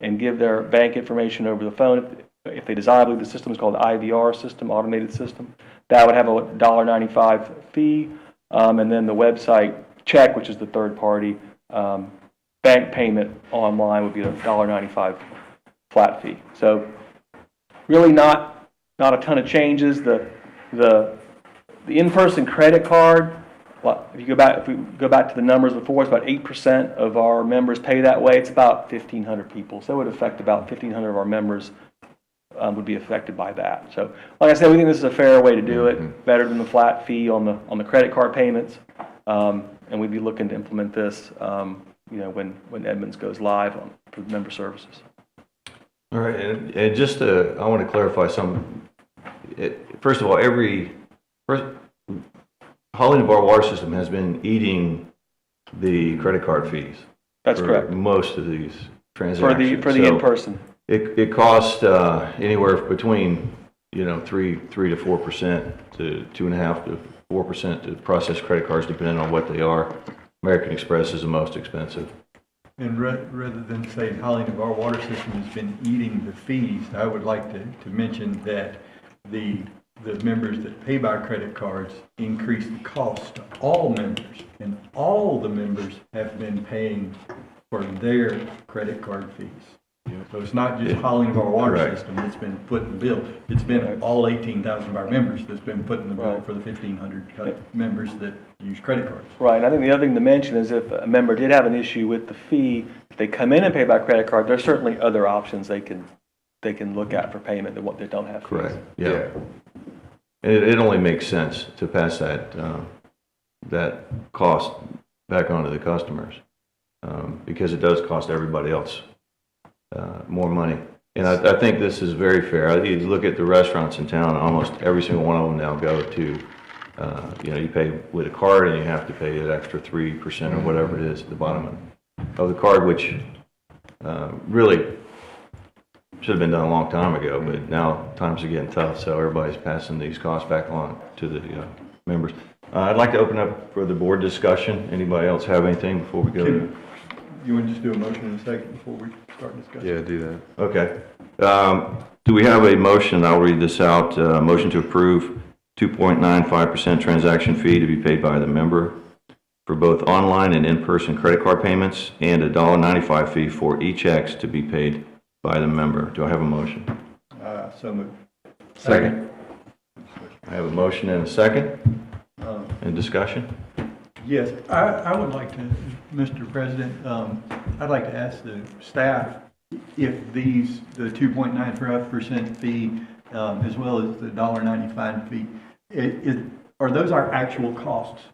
Speaker 5: and give their bank information over the phone. If they desire, I believe the system is called the IVR system, automated system. That would have a $1.95 fee, and then the website check, which is the third-party bank payment online, would be a $1.95 flat fee. So really not a ton of changes. The in-person credit card, if we go back to the numbers before, it's about 8% of our members pay that way. It's about 1,500 people, so it would affect about 1,500 of our members would be affected by that. So, like I said, we think this is a fair way to do it, better than the flat fee on the credit card payments, and we'd be looking to implement this, when Edmunds goes live for member services.
Speaker 1: All right, and just I want to clarify some. First of all, Holly Bar Water System has been eating the credit card fees.
Speaker 5: That's correct.
Speaker 1: Most of these transactions.
Speaker 5: For the in-person.
Speaker 1: It costs anywhere between 3 to 4% to 2.5 to 4% to process credit cards, depending on what they are. American Express is the most expensive.
Speaker 7: And rather than saying Holly Navarre Water System has been eating the fees, I would like to mention that the members that pay by credit cards increase the cost to all members, and all the members have been paying for their credit card fees. So it's not just Holly Navarre Water System that's been putting the bill. It's been all 18,000 of our members that's been putting the bill for the 1,500 members that use credit cards.
Speaker 5: Right, and I think the other thing to mention is if a member did have an issue with the fee, if they come in and pay by credit card, there's certainly other options they can look at for payment that they don't have fees.
Speaker 1: Correct. Yeah. It only makes sense to pass that cost back on to the customers. because it does cost everybody else more money. And I think this is very fair. You look at the restaurants in town, almost every single one of them now go to, you pay with a card and you have to pay an extra 3% or whatever it is at the bottom of the card, which really should have been done a long time ago, but now times are getting tough, so everybody's passing these costs back on to the members. I'd like to open up for the board discussion. Anybody else have anything before we go?
Speaker 7: You want to just do a motion in a second before we start discussing?
Speaker 8: Yeah, do that.
Speaker 1: Okay. Do we have a motion? I'll read this out. Motion to approve 2.95% transaction fee to be paid by the member for both online and in-person credit card payments, and a $1.95 fee for e-checks to be paid by the member. Do I have a motion?
Speaker 7: So moved.
Speaker 8: Second.
Speaker 1: I have a motion and a second. Any discussion?
Speaker 7: Yes, I would like to, Mr. President, I'd like to ask the staff if the 2.95% fee, as well as the $1.95 fee, are those our actual costs?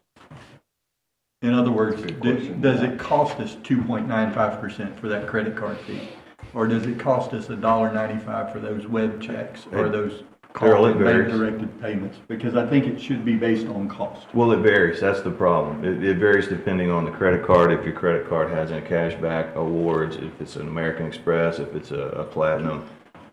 Speaker 7: In other words, does it cost us 2.95% for that credit card fee? Or does it cost us $1.95 for those web checks or those bank-directed payments? Because I think it should be based on cost.
Speaker 1: Well, it varies. That's the problem. It varies depending on the credit card. If your credit card has any cashback awards, if it's an American Express, if it's a Platinum.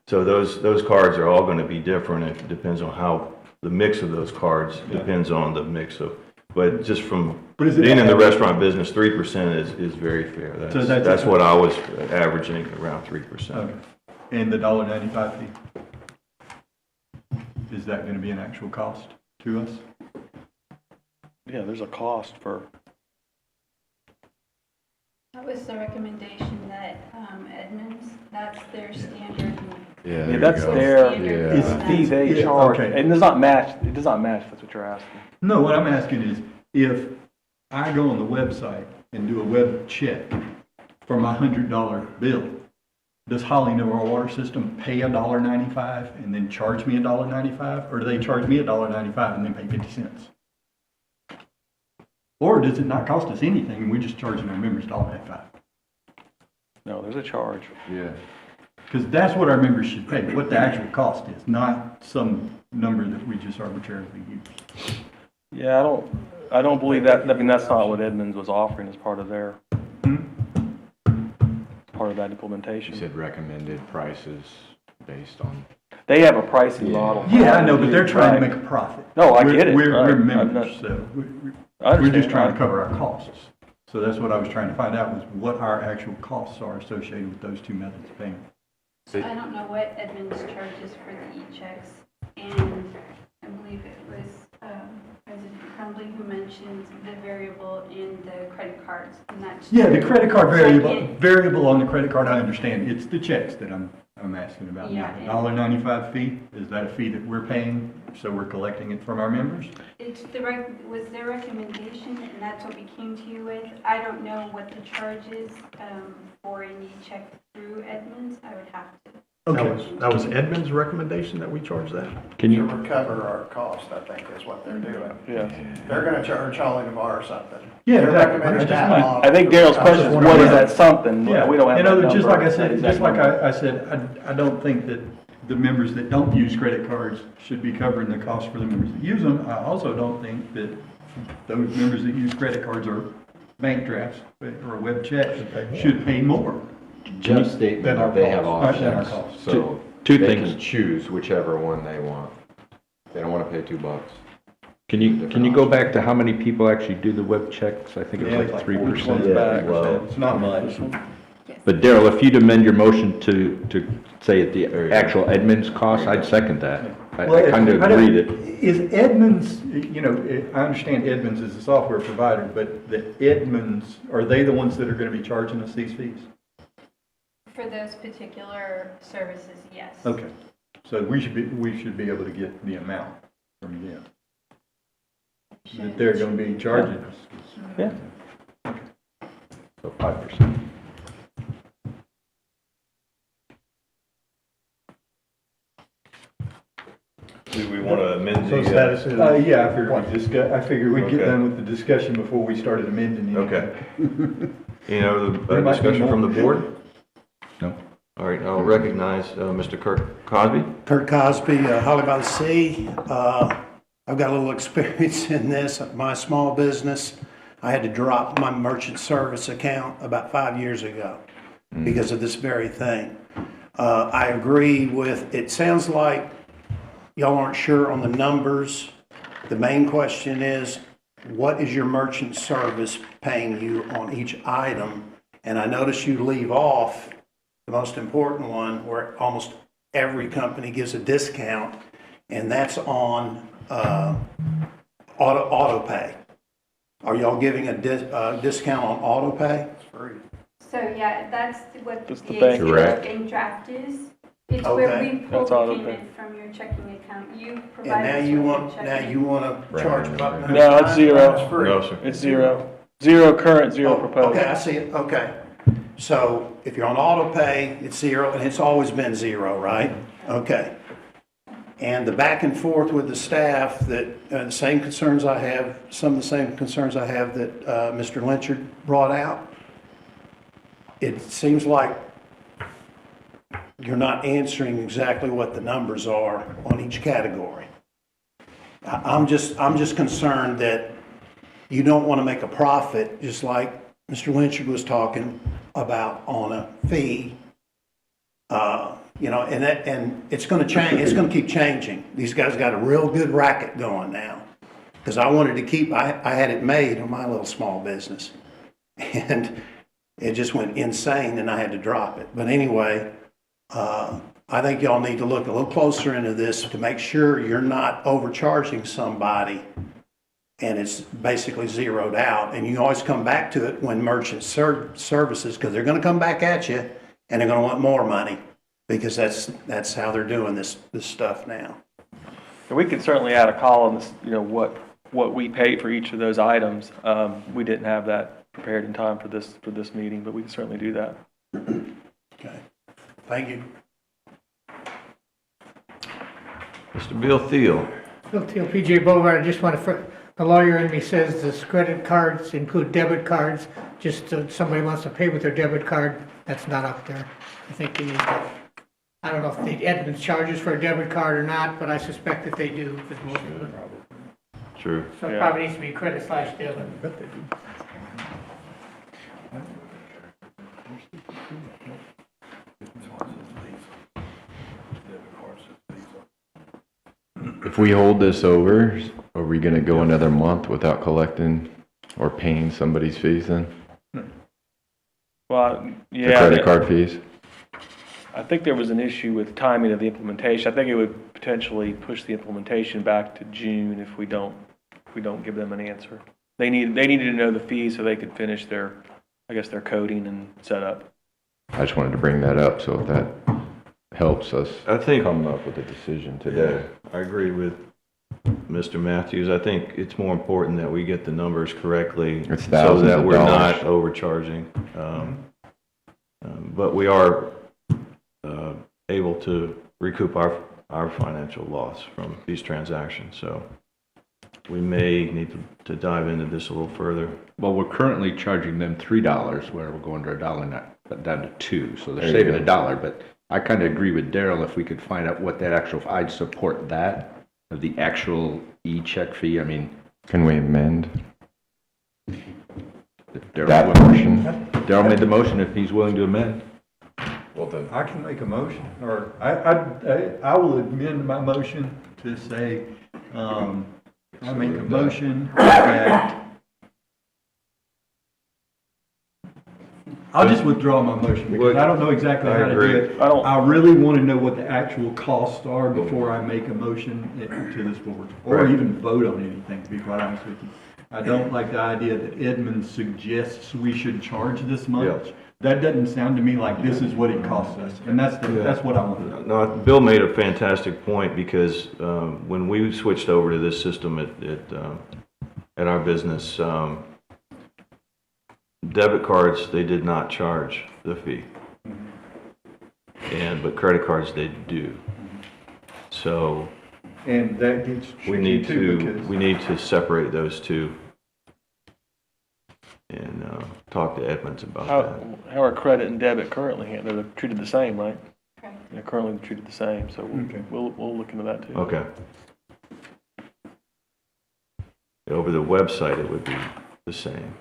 Speaker 1: So those cards are all going to be different. It depends on how the mix of those cards depends on the mix of. But just from being in the restaurant business, 3% is very fair. That's what I was averaging, around 3%.
Speaker 7: Okay. And the $1.95 fee? Is that going to be an actual cost to us?
Speaker 5: Yeah, there's a cost for,
Speaker 16: That was the recommendation that Edmunds, that's their standard.
Speaker 5: yeah, that's their fee they charge.
Speaker 7: Okay.
Speaker 5: And it does not match, that's what you're asking.
Speaker 7: No, what I'm asking is, if I go on the website and do a web check for my $100 bill, does Holly Know Our Water System pay $1.95 and then charge me $1.95, or do they charge me $1.95 and then pay 50 cents? Or does it not cost us anything and we're just charging our members $1.95?
Speaker 5: No, there's a charge.
Speaker 8: Yeah.
Speaker 7: Because that's what our members should pay, what the actual cost is, not some number that we just arbitrarily use.
Speaker 5: Yeah, I don't believe that, I mean, that's not what Edmunds was offering as part of their, part of that implementation.
Speaker 8: You said recommended prices based on.
Speaker 5: They have a pricing model.
Speaker 7: Yeah, I know, but they're trying to make a profit.
Speaker 5: No, I get it.
Speaker 7: We're members, so we're just trying to cover our costs. So that's what I was trying to find out, was what our actual costs are associated with those two methods of payment.
Speaker 16: I don't know what Edmunds charges for the e-checks, and I believe it was President Crumbly who mentioned the variable in the credit cards, and that's.
Speaker 7: Yeah, the credit card variable on the credit card, I understand. It's the checks that I'm asking about now. The $1.95 fee, is that a fee that we're paying, so we're collecting it from our members?
Speaker 16: It's was their recommendation, and that's what we came to you with. I don't know what the charge is for an e-check through Edmunds. I would have to.
Speaker 7: Okay.
Speaker 12: That was Edmund's recommendation that we charge that?
Speaker 10: To recover our cost, I think is what they're doing.
Speaker 5: Yeah.
Speaker 10: They're gonna charge Holly Navarre something.
Speaker 7: Yeah,
Speaker 10: They're
Speaker 7: exactly.
Speaker 10: recommending that model.
Speaker 5: I think Daryl's question is, what is that something?
Speaker 7: Yeah,
Speaker 5: We don't have
Speaker 7: in
Speaker 5: that
Speaker 7: other,
Speaker 5: number.
Speaker 7: just like I said,
Speaker 5: Exact
Speaker 7: just like
Speaker 5: number.
Speaker 7: I said, I don't think that the members that don't use credit cards should be covering the cost for the members that use them. I also don't think that those members that use credit cards or bank drafts or web checks should pay more.
Speaker 8: Just statement that they have
Speaker 7: than our
Speaker 8: options,
Speaker 7: costs.
Speaker 8: so
Speaker 11: Two
Speaker 8: they
Speaker 11: things.
Speaker 8: can choose whichever one they want. They don't want to pay $2.
Speaker 11: Can you go back to how many people actually do the web checks? I think it was like 3%.
Speaker 7: It's not much.
Speaker 11: But Daryl, if you'd amend your motion to say at the actual Edmunds cost, I'd second that. I kind of agree that.
Speaker 7: Is Edmunds, I understand Edmunds is a software provider, but the Edmunds, are they the ones that are going to be charging us these fees?
Speaker 16: For those particular services, yes.
Speaker 7: Okay, so we should be able to get the amount from them that they're going to be charging us.
Speaker 5: Yeah.
Speaker 11: So 5%.
Speaker 1: Do we want to amend
Speaker 12: So
Speaker 1: the?
Speaker 12: status is?
Speaker 7: Yeah, I figured we'd get done with the discussion before we started amending it.
Speaker 1: Okay. Any other
Speaker 7: There might be
Speaker 1: discussion from the
Speaker 7: more.
Speaker 1: board?
Speaker 11: No.
Speaker 1: All right, I'll recognize Mr. Kirk Cosby.
Speaker 17: Kurt Cosby, Holly by the Sea. I've got a little experience in this. My small business, I had to drop my merchant service account about 5 years ago because of this very thing. I agree with, it sounds like y'all aren't sure on the numbers. The main question is, what is your merchant service paying you on each item? And I notice you leave off the most important one, where almost every company gives a discount, and that's on auto pay. Are y'all giving a discount on auto pay?
Speaker 16: So, yeah, that's what
Speaker 5: That's the
Speaker 16: the
Speaker 5: bank.
Speaker 8: Correct.
Speaker 16: bank draft is. It's where
Speaker 17: Okay.
Speaker 16: we pull
Speaker 5: That's
Speaker 16: the
Speaker 5: auto pay.
Speaker 16: payment from your checking account. You
Speaker 17: And
Speaker 16: provide
Speaker 17: now
Speaker 16: us
Speaker 17: you
Speaker 16: with your
Speaker 17: want,
Speaker 16: checking.
Speaker 17: now you want to charge about.
Speaker 5: No, it's zero.
Speaker 17: It's free.
Speaker 1: No, sir.
Speaker 5: It's zero. Zero current, zero
Speaker 17: Oh,
Speaker 5: proposed.
Speaker 17: okay, I see it, okay. So if you're on auto pay, it's zero, and it's always been zero, right? Okay. And the back and forth with the staff, that, the same concerns I have, some of the same concerns I have that Mr. Lynchard brought out. It seems like you're not answering exactly what the numbers are on each category. I'm just concerned that you don't want to make a profit, just like Mr. Lynchard was talking about on a fee. And it's going to change, it's going to keep changing. These guys got a real good racket going now. Because I wanted to keep, I had it made on my little small business. And it just went insane and I had to drop it. But anyway, I think y'all need to look a little closer into this to make sure you're not overcharging somebody and it's basically zeroed out. And you always come back to it when merchant services, because they're going to come back at you and they're going to want more money, because that's how they're doing this stuff now.
Speaker 5: And we could certainly add a column, what we paid for each of those items. We didn't have that prepared in time for this meeting, but we can certainly do that.
Speaker 17: Okay, thank you.
Speaker 1: Mr. Bill Thiel.
Speaker 18: Bill Teal, PJ Boulevard. I just want to, the lawyer in me says this credit cards include debit cards. Just somebody wants to pay with their debit card, that's not up there. I think you need to, I don't know if the Edmunds charges for a debit card or not, but I suspect that they do. Because most of them.
Speaker 1: True.
Speaker 18: So it probably needs to be credit/debit.
Speaker 8: If we hold this over, are we gonna go another month without collecting or paying somebody's fees then?
Speaker 5: Well,
Speaker 8: The
Speaker 5: yeah.
Speaker 8: credit card fees?
Speaker 5: I think there was an issue with timing of the implementation. I think it would potentially push the implementation back to June if we don't give them an answer. They needed to know the fees so they could finish their coding and setup.
Speaker 8: I just wanted to bring that up, so if that helps us
Speaker 1: I think
Speaker 8: come up with a decision today.
Speaker 1: I agree with Mr. Matthews. I think it's more important that we get the numbers correctly
Speaker 8: It's
Speaker 1: so
Speaker 8: thousands
Speaker 1: that
Speaker 8: of
Speaker 1: we're
Speaker 8: dollars.
Speaker 1: not overcharging. But we are able to recoup our financial loss from these transactions. So we may need to dive into this a little further.
Speaker 11: Well, we're currently charging them $3, where we're going to $1 down to $2, so they're
Speaker 8: There you
Speaker 11: saving
Speaker 8: go.
Speaker 11: $1. But I kind of agree with Daryl, if we could find out what that actual, I'd support that, of the actual e-check fee. I mean,
Speaker 8: Can we amend
Speaker 11: if Daryl
Speaker 8: that
Speaker 11: would-
Speaker 8: portion?
Speaker 11: Daryl made the motion, if he's willing to amend.
Speaker 8: Well, then,
Speaker 7: I can make a motion, or I will amend my motion to say, I make a motion that, I'll just withdraw my motion, because I don't know exactly
Speaker 1: I
Speaker 7: how to do
Speaker 1: agree.
Speaker 7: it. I really want to know what the actual costs are before I make a motion to this board, or
Speaker 1: Right.
Speaker 7: even vote on anything, to be quite honest with you. I don't like the idea that Edmund suggests we should charge this much. That doesn't sound to me like this is what it costs us, and that's what I want to know.
Speaker 1: No, Bill made a fantastic point, because when we switched over to this system at our business, debit cards, they did not charge the fee. But credit cards, they do. So
Speaker 7: And that gets
Speaker 1: we
Speaker 7: tricky
Speaker 1: need
Speaker 7: too,
Speaker 1: to
Speaker 7: because
Speaker 1: we need to separate those two. talk to Edmonds about that.
Speaker 5: How are credit and debit currently handled? They're treated the same, right?
Speaker 14: Correct.
Speaker 5: They're currently treated the same, so
Speaker 7: Okay.
Speaker 5: we'll look into that too.
Speaker 1: Okay. Over the website, it would be the same.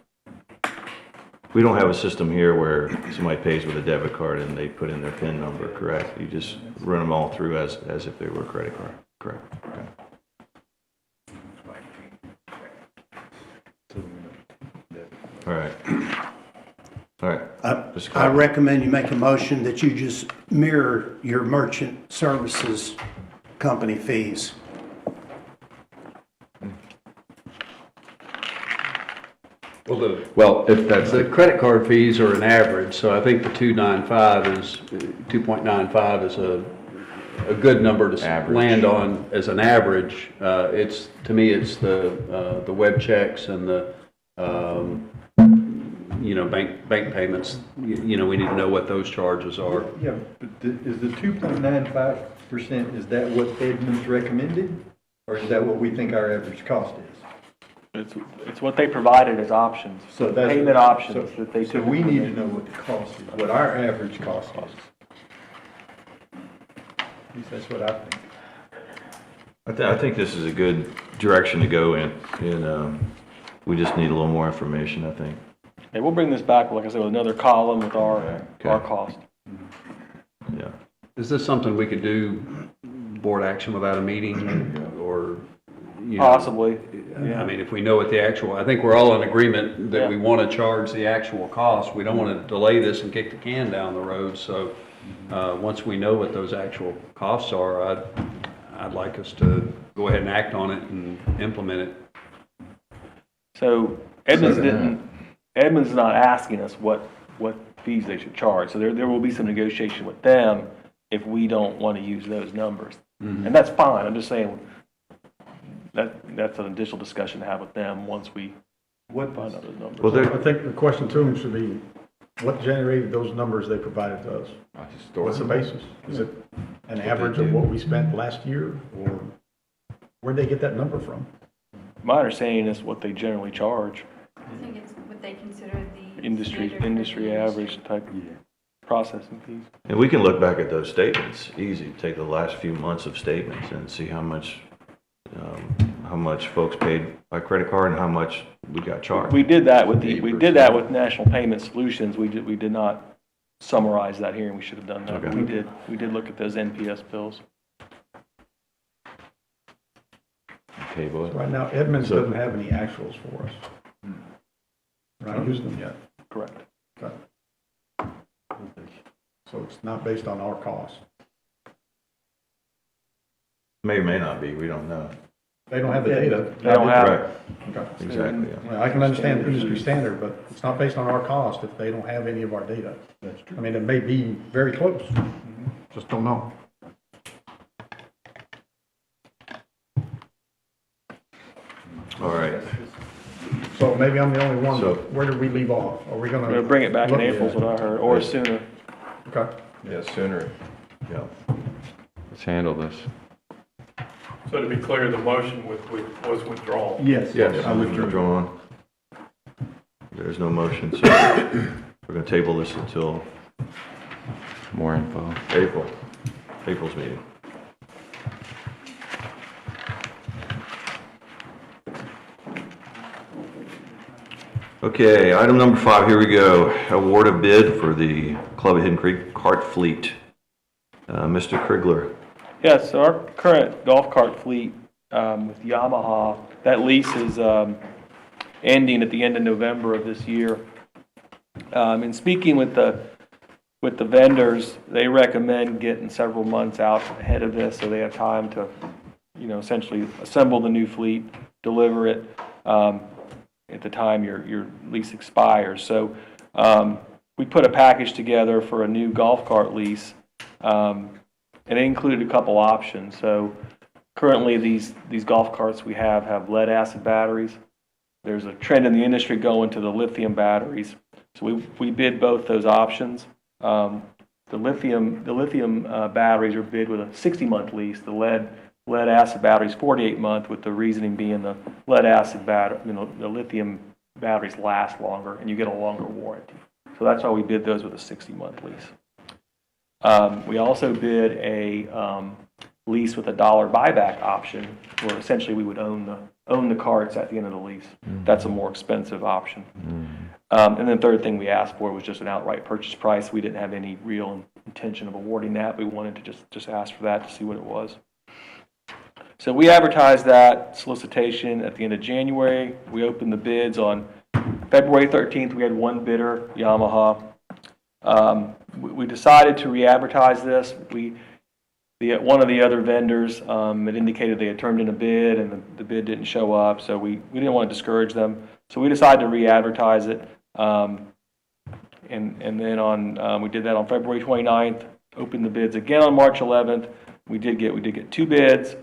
Speaker 1: We don't have a system here where somebody pays with a debit card and they put in their PIN number, correct? You just run them all through as if they were a credit card, correct? Okay. All right. All right.
Speaker 17: I recommend you make a motion that you just mirror your merchant services company fees.
Speaker 11: Well, if that's
Speaker 4: The credit card fees are an average, so I think the 2.95 is a good number to
Speaker 8: Average.
Speaker 4: land on as an average. To me, it's the web checks and the, bank payments. We need to know what those charges are.
Speaker 7: Yeah, but is the 2.95%, is that what Edmunds recommended? Or is that what we think our average cost is?
Speaker 5: It's what they provided as options,
Speaker 7: So that's-
Speaker 5: payment options that they
Speaker 7: So
Speaker 5: took.
Speaker 7: we need to know what the cost is, what our average cost is. At least that's what I think.
Speaker 1: I think this is a good direction to go in, and we just need a little more information, I think.
Speaker 5: And we'll bring this back, like I said, with another column with our cost.
Speaker 1: Yeah.
Speaker 4: Is this something we could do, board action without a meeting, or,
Speaker 5: Possibly, yeah.
Speaker 4: I mean, if we know what the actual, I think we're all in agreement that we
Speaker 5: Yeah.
Speaker 4: want to charge the actual cost. We don't want to delay this and kick the can down the road, so, once we know what those actual costs are, I'd like us to go ahead and act on it and implement it.
Speaker 5: So Edmonds Edmonds is not asking us what fees they should charge. So there will be some negotiation with them if we don't want to use those numbers.
Speaker 4: Mm-hmm.
Speaker 5: And that's fine. I'm just saying that's an additional discussion to have with them once we find out those numbers.
Speaker 1: Well,
Speaker 12: I think the question to them should be, what generated those numbers they provided to us? What's the basis? Is it an average of what we spent last year, or where'd they get that number from?
Speaker 5: My understanding is what they generally charge,
Speaker 16: I think it's what they consider the
Speaker 5: industry average type processing fees.
Speaker 1: And we can look back at those statements, easy, take the last few months of statements and see how much folks paid by credit card and how much we got charged.
Speaker 5: We did that with National Payment Solutions. We did not summarize that here, and we should have done that.
Speaker 1: Okay.
Speaker 5: We did look at those NPS bills.
Speaker 1: Table it.
Speaker 12: Right now, Edmonds
Speaker 1: So-
Speaker 12: doesn't have any actuals for us. We're not using them yet.
Speaker 5: Correct.
Speaker 12: Okay. So it's not based on our cost.
Speaker 1: May or may not be, we don't know.
Speaker 12: They don't have the data.
Speaker 5: They don't have it.
Speaker 1: Right,
Speaker 12: Okay.
Speaker 1: exactly, yeah.
Speaker 12: Well, I can understand the industry standard, but it's not based on our cost if they don't have any of our data.
Speaker 7: That's true.
Speaker 12: I mean, it may be very close. Just don't know.
Speaker 1: All right.
Speaker 12: So maybe I'm the only one,
Speaker 1: So-
Speaker 12: but where did we leave off? Are we gonna?
Speaker 5: We're gonna bring it back in
Speaker 12: look-
Speaker 5: April is what I heard, or sooner.
Speaker 12: Okay.
Speaker 8: Yeah, sooner.
Speaker 1: Yeah.
Speaker 8: Let's handle this.
Speaker 15: So to be clear, the motion was withdrawn.
Speaker 7: Yes.
Speaker 1: Yes,
Speaker 7: I withdraw.
Speaker 1: withdrawn. There's no motion, so we're gonna table this until
Speaker 8: More info.
Speaker 1: April's meeting. Okay, item number 5, here we go. Award a bid for the Club of Hidden Creek cart fleet. Mr. Krigler.
Speaker 5: Yes, so our current golf cart fleet with Yamaha, that lease is ending at the end of November of this year. In speaking with the vendors, they recommend getting several months out ahead of this so they have time to, essentially assemble the new fleet, deliver it at the time your lease expires. So we put a package together for a new golf cart lease. And it included a couple options. So currently these golf carts we have lead acid batteries. There's a trend in the industry going to the lithium batteries. So we bid both those options. The lithium batteries are bid with a 60-month lease. The lead acid batteries 48-month, with the reasoning being the lead acid battery, the lithium batteries last longer and you get a longer warranty. So that's why we bid those with a 60-month lease. We also bid a lease with a $1 buyback option, where essentially we would own the carts at the end of the lease. That's a more expensive option. And then third thing we asked for was just an outright purchase price. We didn't have any real intention of awarding that. We wanted to just ask for that to see what it was. So we advertised that solicitation at the end of January. We opened the bids on February 13th. We had one bidder, Yamaha. We decided to re-advertise this. One of the other vendors had indicated they had turned in a bid and the bid didn't show up, so we didn't want to discourage them. So we decided to re-advertise it. And then we did that on February 29th, opened the bids again on March 11th. We did get two bids.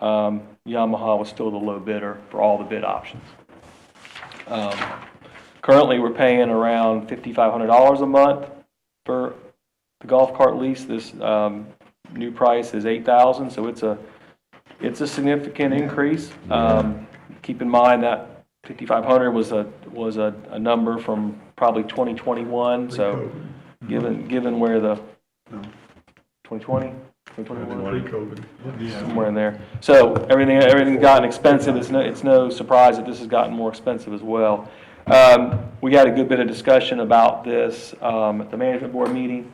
Speaker 5: Yamaha was still the low bidder for all the bid options. Currently, we're paying around $5,500 a month for the golf cart lease. This new price is $8,000, so it's a significant increase. Keep in mind that $5,500 was a number from probably 2021. So given where the 2020. 2021, somewhere in there. So everything's gotten expensive. It's no surprise that this has gotten more expensive as well. We had a good bit of discussion about this at the management board meeting.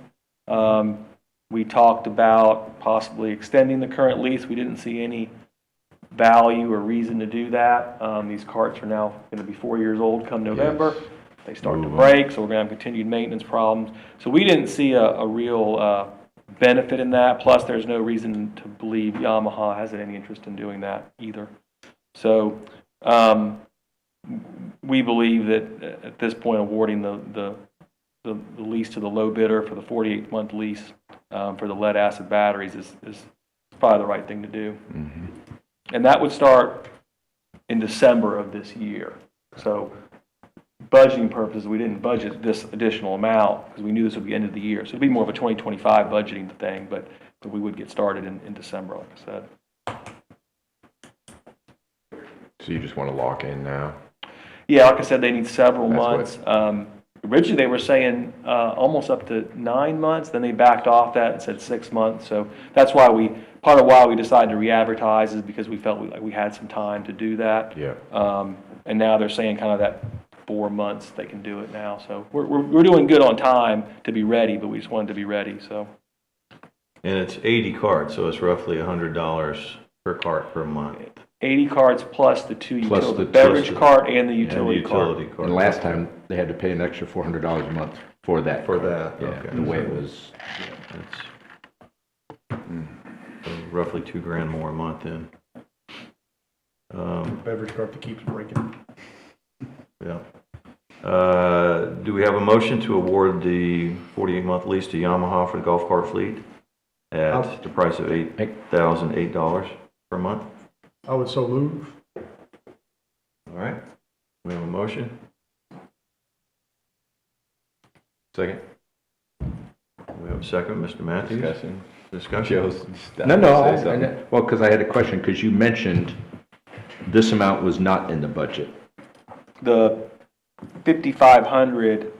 Speaker 5: We talked about possibly extending the current lease. We didn't see any value or reason to do that. These carts are now going to be 4 years old come November. Yes. They start to break, so we're going to have continued maintenance problems. So we didn't see a real benefit in that. Plus, there's no reason to believe Yamaha has any interest in doing that either. So we believe that at this point, awarding the lease to the low bidder for the 48-month lease for the lead acid batteries is probably the right thing to do. Mm-hmm. And that would start in December of this year. So budgeting purposes, we didn't budget this additional amount because we knew this would be end of the year. So it'd be more of a 2025 budgeting thing, but we would get started in December, like I said.
Speaker 8: So you just want to lock in now?
Speaker 5: Yeah, like I said, they need several months. Originally, they were saying almost up to 9 months. Then they backed off that and said 6 months. So that's why part of why we decided to re-advertise is because we felt like we had some time to do that.
Speaker 8: Yeah.
Speaker 5: And now they're saying kind of that 4 months they can do it now. So we're doing good on time to be ready, but we just wanted to be ready. So.
Speaker 1: And it's 80 carts, so it's roughly $100 per cart per month. 80
Speaker 5: carts plus the two utility, the beverage cart and the utility cart.
Speaker 11: And last time, they had to pay an extra $400 a month for that.
Speaker 1: For that,
Speaker 11: yeah,
Speaker 1: okay.
Speaker 11: The way it was.
Speaker 1: That's so roughly $2,000 more a month then.
Speaker 2: Beverage cart that keeps breaking.
Speaker 1: Yeah. Do we have a motion to award the 48-month lease to Yamaha for the golf cart fleet at the price of $8,008 per month?
Speaker 12: I would so move.
Speaker 1: All right. We have a motion.
Speaker 8: Second.
Speaker 1: We have a second, Mr. Matthews. Discussion.
Speaker 11: No. Well, because I had a question, because you mentioned this amount was not in the budget.
Speaker 5: The 5,500.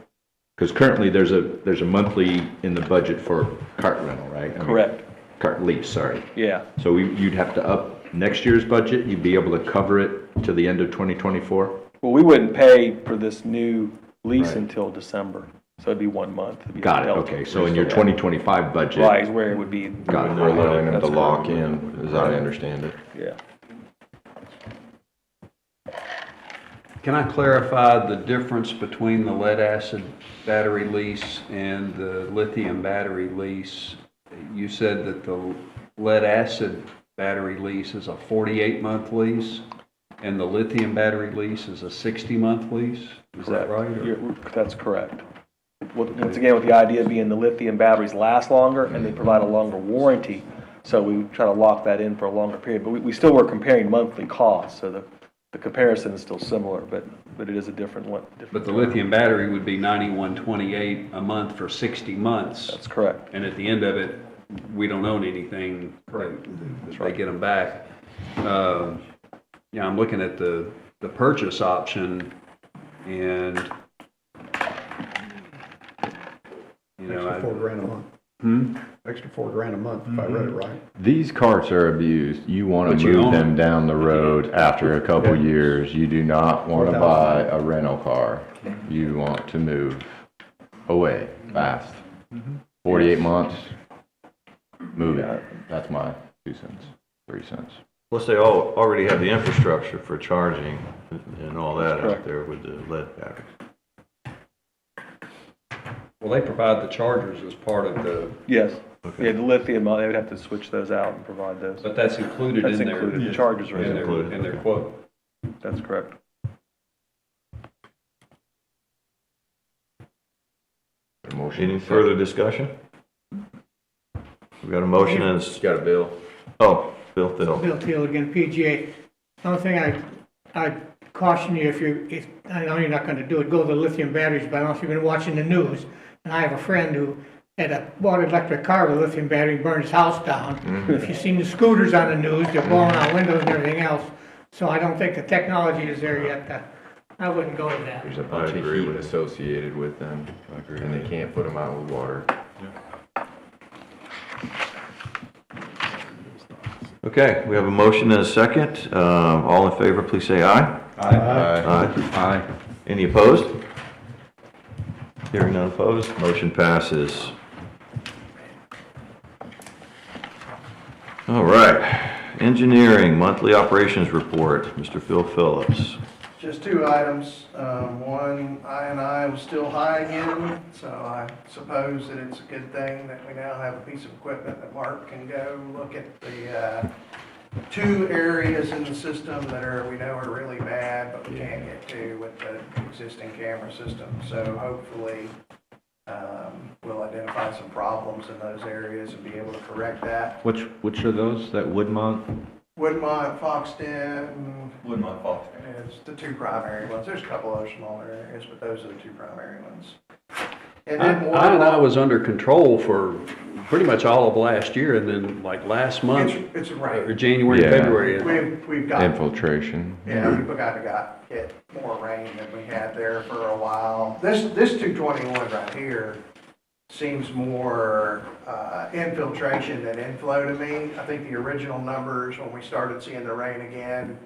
Speaker 11: Because currently there's a monthly in the budget for cart rental, right?
Speaker 5: Correct.
Speaker 11: Cart lease, sorry.
Speaker 5: Yeah.
Speaker 11: So you'd have to up next year's budget? You'd be able to cover it to the end of 2024?
Speaker 5: Well, we wouldn't pay for this new lease until December. So it'd be 1 month.
Speaker 11: Got it, okay. So in your 2025 budget.
Speaker 5: Right, is where it would be.
Speaker 11: Got it.
Speaker 8: We're allowing them to lock in, as I understand it.
Speaker 5: Yeah.
Speaker 2: Can I clarify the difference between the lead acid battery lease and the lithium battery lease? You said that the lead acid battery lease is a 48-month lease and the lithium battery lease is a 60-month lease? Is that right?
Speaker 5: That's correct. Once again, with the idea being the lithium batteries last longer and they provide a longer warranty. So we try to lock that in for a longer period. But we still were comparing monthly costs. So the comparison is still similar, but it is a different one.
Speaker 2: But the lithium battery would be $91.28 a month for 60 months.
Speaker 5: That's correct.
Speaker 2: And at the end of it, we don't own anything.
Speaker 5: Correct.
Speaker 2: They get them back. I'm looking at the purchase option, And, you know,
Speaker 12: Extra $4,000 a month. Extra $4,000 a month, if I read it right.
Speaker 8: These carts are abused. You want
Speaker 2: But
Speaker 8: to
Speaker 2: you
Speaker 8: move
Speaker 2: own
Speaker 8: them down the road after a couple
Speaker 12: Yeah.
Speaker 8: years. You do not want to buy
Speaker 12: $4,000.
Speaker 8: a rental car. You want to move away fast. 48 months, move it. That's my 2 cents, 3 cents.
Speaker 1: Plus, they all already have the infrastructure for charging and all that out
Speaker 5: correct.
Speaker 1: there with the lead batteries.
Speaker 2: well, they provide the chargers as part of the,
Speaker 5: Yes.
Speaker 1: Okay.
Speaker 5: Yeah, the lithium, they would have to switch those out and provide those.
Speaker 2: but that's included
Speaker 5: That's
Speaker 2: in their,
Speaker 5: included, the charges are
Speaker 2: in
Speaker 5: included.
Speaker 2: their quote.
Speaker 5: That's correct.
Speaker 8: A motion.
Speaker 1: Any further discussion? We got a motion and it's
Speaker 8: Got a bill?
Speaker 1: oh, Bill Thill.
Speaker 18: Bill Teal again, PGA. The only thing I caution you, if, I know you're not gonna do it, go to the lithium batteries, but I don't know if you've been watching the news. And I have a friend who bought an electric car with a lithium battery, burned his house down. If you've seen the scooters on the news, they're blowing out windows and everything else. So I don't think the technology is there yet. I wouldn't go to that.
Speaker 8: There's a bunch of
Speaker 1: agree
Speaker 8: heat
Speaker 1: with you.
Speaker 8: associated with them, and they can't put them out with water.
Speaker 1: Okay, we have a motion and a second. All in favor, please say aye.
Speaker 8: Aye.
Speaker 1: Aye. Any opposed? Hearing none opposed, motion passes. All right, engineering monthly operations report, Mr. Phil Phillips.
Speaker 10: Just two items. One, I was still high again, so I suppose that it's a good thing that we now have a piece of equipment that Mark can go look at the two areas in the system that we know are really bad, but we can't get to with the existing camera system. So hopefully, we'll identify some problems in those areas and be able to correct that.
Speaker 11: Which are those? That Woodmont?
Speaker 10: Woodmont, Foxton,
Speaker 6: Woodmont Falls.
Speaker 10: it's the two primary ones. There's a couple other smaller areas, but those are the two primary ones. And then
Speaker 2: I was under control for pretty much all of last year, and then like last month,
Speaker 10: It's
Speaker 2: or
Speaker 10: right.
Speaker 2: January,
Speaker 8: Yeah.
Speaker 2: February.
Speaker 10: We've got,
Speaker 8: Infiltration.
Speaker 10: yeah, we got hit more rain than we had there for a while. This 221 right here seems more infiltration than inflow to me. I think the original numbers, when we started seeing the rain again,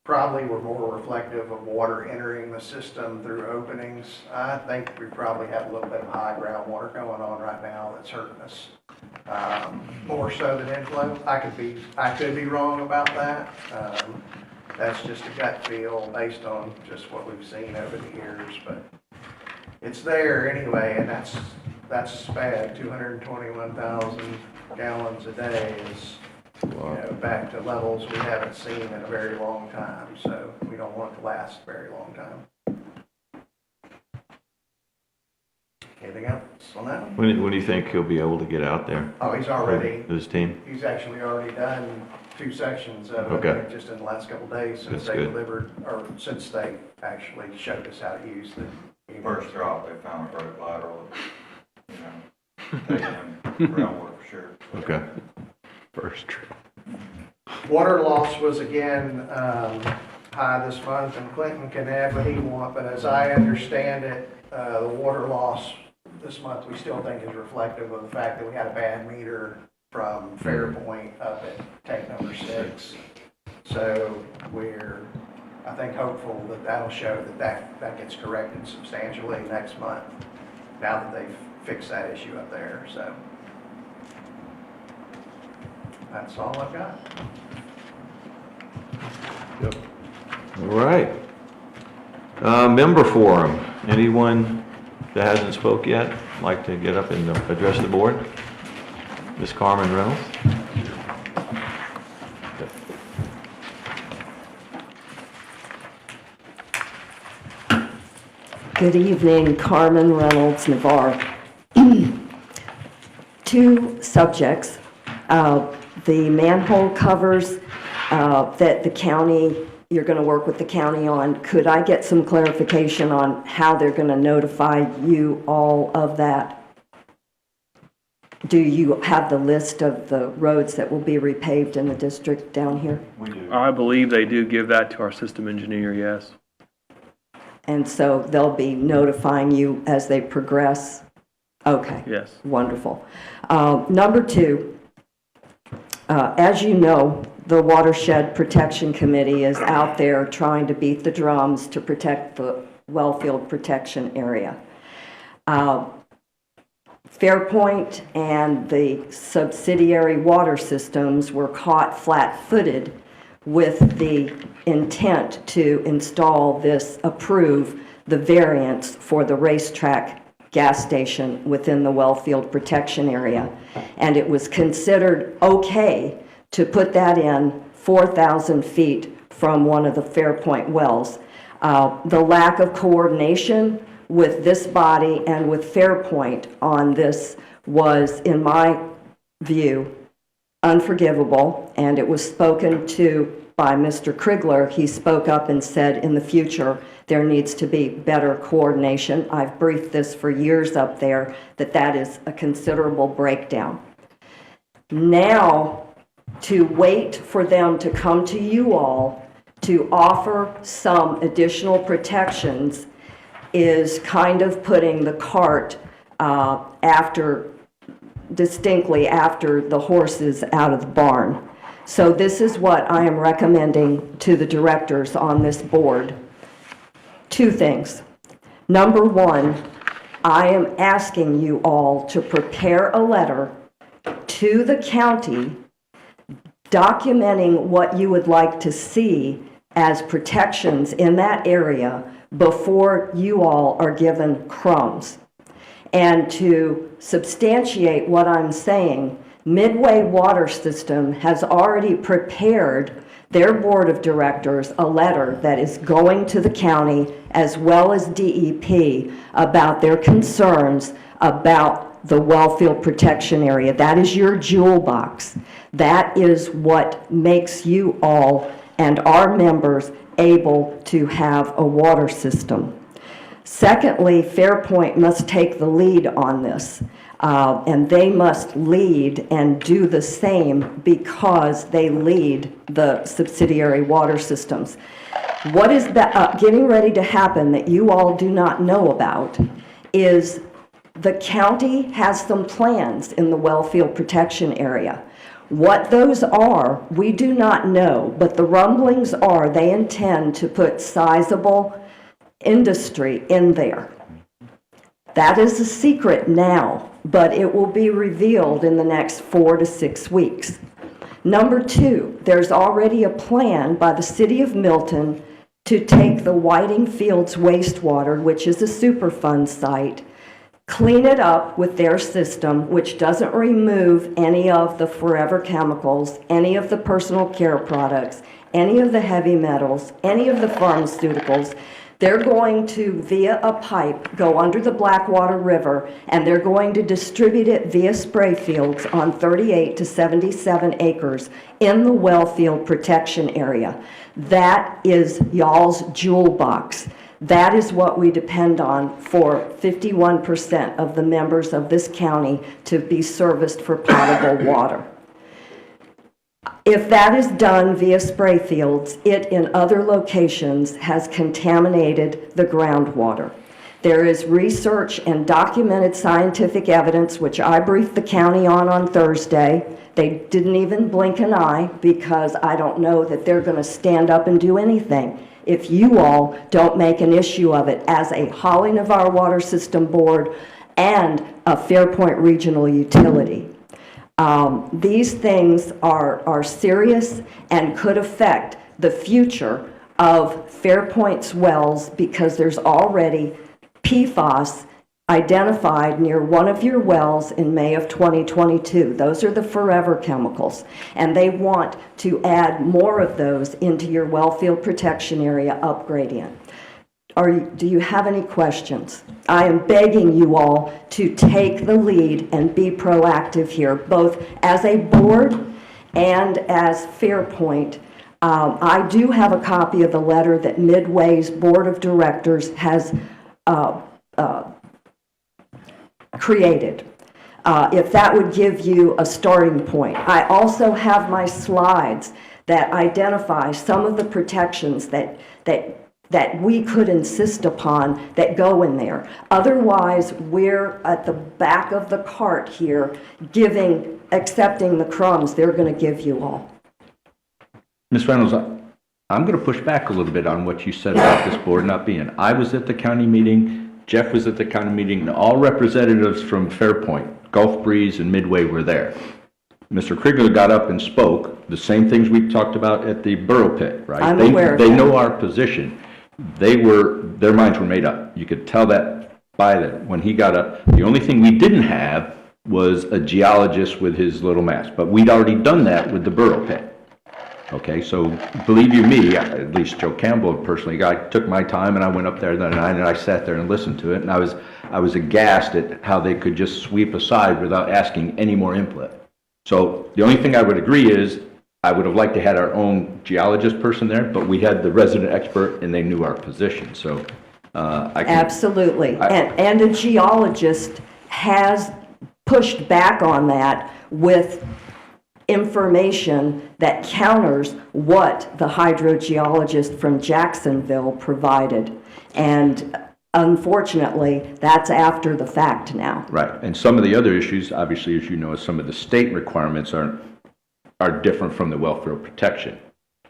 Speaker 10: probably were more reflective of water entering the system through openings. I think we probably have a little bit of high groundwater going on right now that's hurting us, more so than inflow. I could be wrong about that. That's just a gut feel based on just what we've seen over the years, but it's there anyway, and that's bad. 221,000 gallons a day is, back to levels we haven't seen in a very long time, so we don't want it to last a very long time. Anything else on that one?
Speaker 1: When do you think he'll be able to get out there?
Speaker 10: Oh,
Speaker 1: His team?
Speaker 10: he's actually already done 2 sections of it,
Speaker 1: Okay.
Speaker 10: just in the last couple of days since
Speaker 1: That's
Speaker 10: they
Speaker 1: good.
Speaker 10: delivered, or since they actually showed us how to use the.
Speaker 6: First drop, they found a vertical lateral, taking them groundwater for sure.
Speaker 1: Okay.
Speaker 8: First trip.
Speaker 10: Water loss was again high this month, and Clinton can add what he wants, but as I understand it, the water loss this month we still think is reflective of the fact that we had a bad meter from Fairpoint up at tank number 6. So we're, I think, hopeful that that'll show that gets corrected substantially next month, now that they've fixed that issue up there, so. That's all I've got.
Speaker 1: All right. Member forum. Anyone that hasn't spoke yet, like to get up and address the board? Ms. Carmen Reynolds?
Speaker 19: Good evening, Carmen Reynolds, Navarre. 2 subjects. The manhole covers that the county, you're going to work with the county on. Could I get some clarification on how they're going to notify you all of that? Do you have the list of the roads that will be repaved in the district down here?
Speaker 6: We do.
Speaker 5: I believe they do give that to our system engineer, yes.
Speaker 19: And so they'll be notifying you as they progress? Okay.
Speaker 5: Yes.
Speaker 19: Wonderful. Number two, as you know, the Watershed Protection Committee is out there trying to beat the drums to protect the wellfield protection area. Fairpoint and the subsidiary water systems were caught flat-footed with the intent to install approve the variance for the racetrack gas station within the wellfield protection area. And it was considered okay to put that in 4,000 feet from one of the Fairpoint wells. The lack of coordination with this body and with Fairpoint on this was, in my view, unforgivable, and it was spoken to by Mr. Krigler. He spoke up and said, in the future, there needs to be better coordination. I've briefed this for years up there, that is a considerable breakdown. Now, to wait for them to come to you all to offer some additional protections is kind of putting the cart distinctly after the horses out of the barn. So this is what I am recommending to the directors on this board. Two things. Number one, I am asking you all to prepare a letter to the county documenting what you would like to see as protections in that area before you all are given crumbs. And to substantiate what I'm saying, Midway Water System has already prepared their board of directors a letter that is going to the county as well as DEP about their concerns about the wellfield protection area. That is your jewel box. That is what makes you all and our members able to have a water system. Secondly, Fairpoint must take the lead on this, and they must lead and do the same because they lead the subsidiary water systems. What is getting ready to happen that you all do not know about is the county has some plans in the wellfield protection area. What those are, we do not know, but the rumblings are they intend to put sizable industry in there. That is a secret now, but it will be revealed in the next 4 to 6 weeks. Number two, there's already a plan by the city of Milton to take the Whiting Fields wastewater, which is a Superfund site, clean it up with their system, which doesn't remove any of the forever chemicals, any of the personal care products, any of the heavy metals, any of the pharmaceuticals. They're going to, via a pipe, go under the Blackwater River, and they're going to distribute it via spray fields on 38 to 77 acres in the wellfield protection area. That is y'all's jewel box. That is what we depend on for 51% of the members of this county to be serviced for potable water. If that is done via spray fields, it in other locations has contaminated the groundwater. There is research and documented scientific evidence, which I briefed the county on Thursday. They didn't even blink an eye because I don't know that they're going to stand up and do anything if you all don't make an issue of it as a Holly Navarre Water System Board and a Fairpoint Regional Utility. These things are serious and could affect the future of Fairpoint's wells because there's already PFAS identified near one of your wells in May of 2022. Those are the forever chemicals, and they want to add more of those into your wellfield protection area upgradient. Do you have any questions? I am begging you all to take the lead and be proactive here, both as a board and as Fairpoint. I do have a copy of the letter that Midway's Board of Directors has created. If that would give you a starting point. I also have my slides that identify some of the protections that that we could insist upon that go in there. Otherwise, we're at the back of the cart here, accepting the crumbs they're going to give you all.
Speaker 11: Ms. Reynolds, I'm going to push back a little bit on what you said about this board not being. I was at the county meeting, Jeff was at the county meeting, and all representatives from Fairpoint, Gulf Breeze, and Midway were there. Mr. Krigler got up and spoke, the same things we talked about at the Borough Pit, right?
Speaker 19: I'm aware of
Speaker 11: They
Speaker 19: that.
Speaker 11: know our position. Their minds were made up. You could tell that by that when he got up. The only thing we didn't have was a geologist with his little mask, but we'd already done that with the Borough Pit. Okay, so believe you me, at least Joe Campbell personally, I took my time and I went up there that night and I sat there and listened to it, and I was aghast at how they could just sweep aside without asking any more input. So the only thing I would agree is I would have liked to had our own geologist person there, but we had the resident expert and they knew our position. So
Speaker 19: Absolutely. And a geologist has pushed back on that with information that counters what the hydrogeologist from Jacksonville provided. And unfortunately, that's after the fact now.
Speaker 11: Right, and some of the other issues, obviously, as you know, some of the state requirements are different from the welfare protection,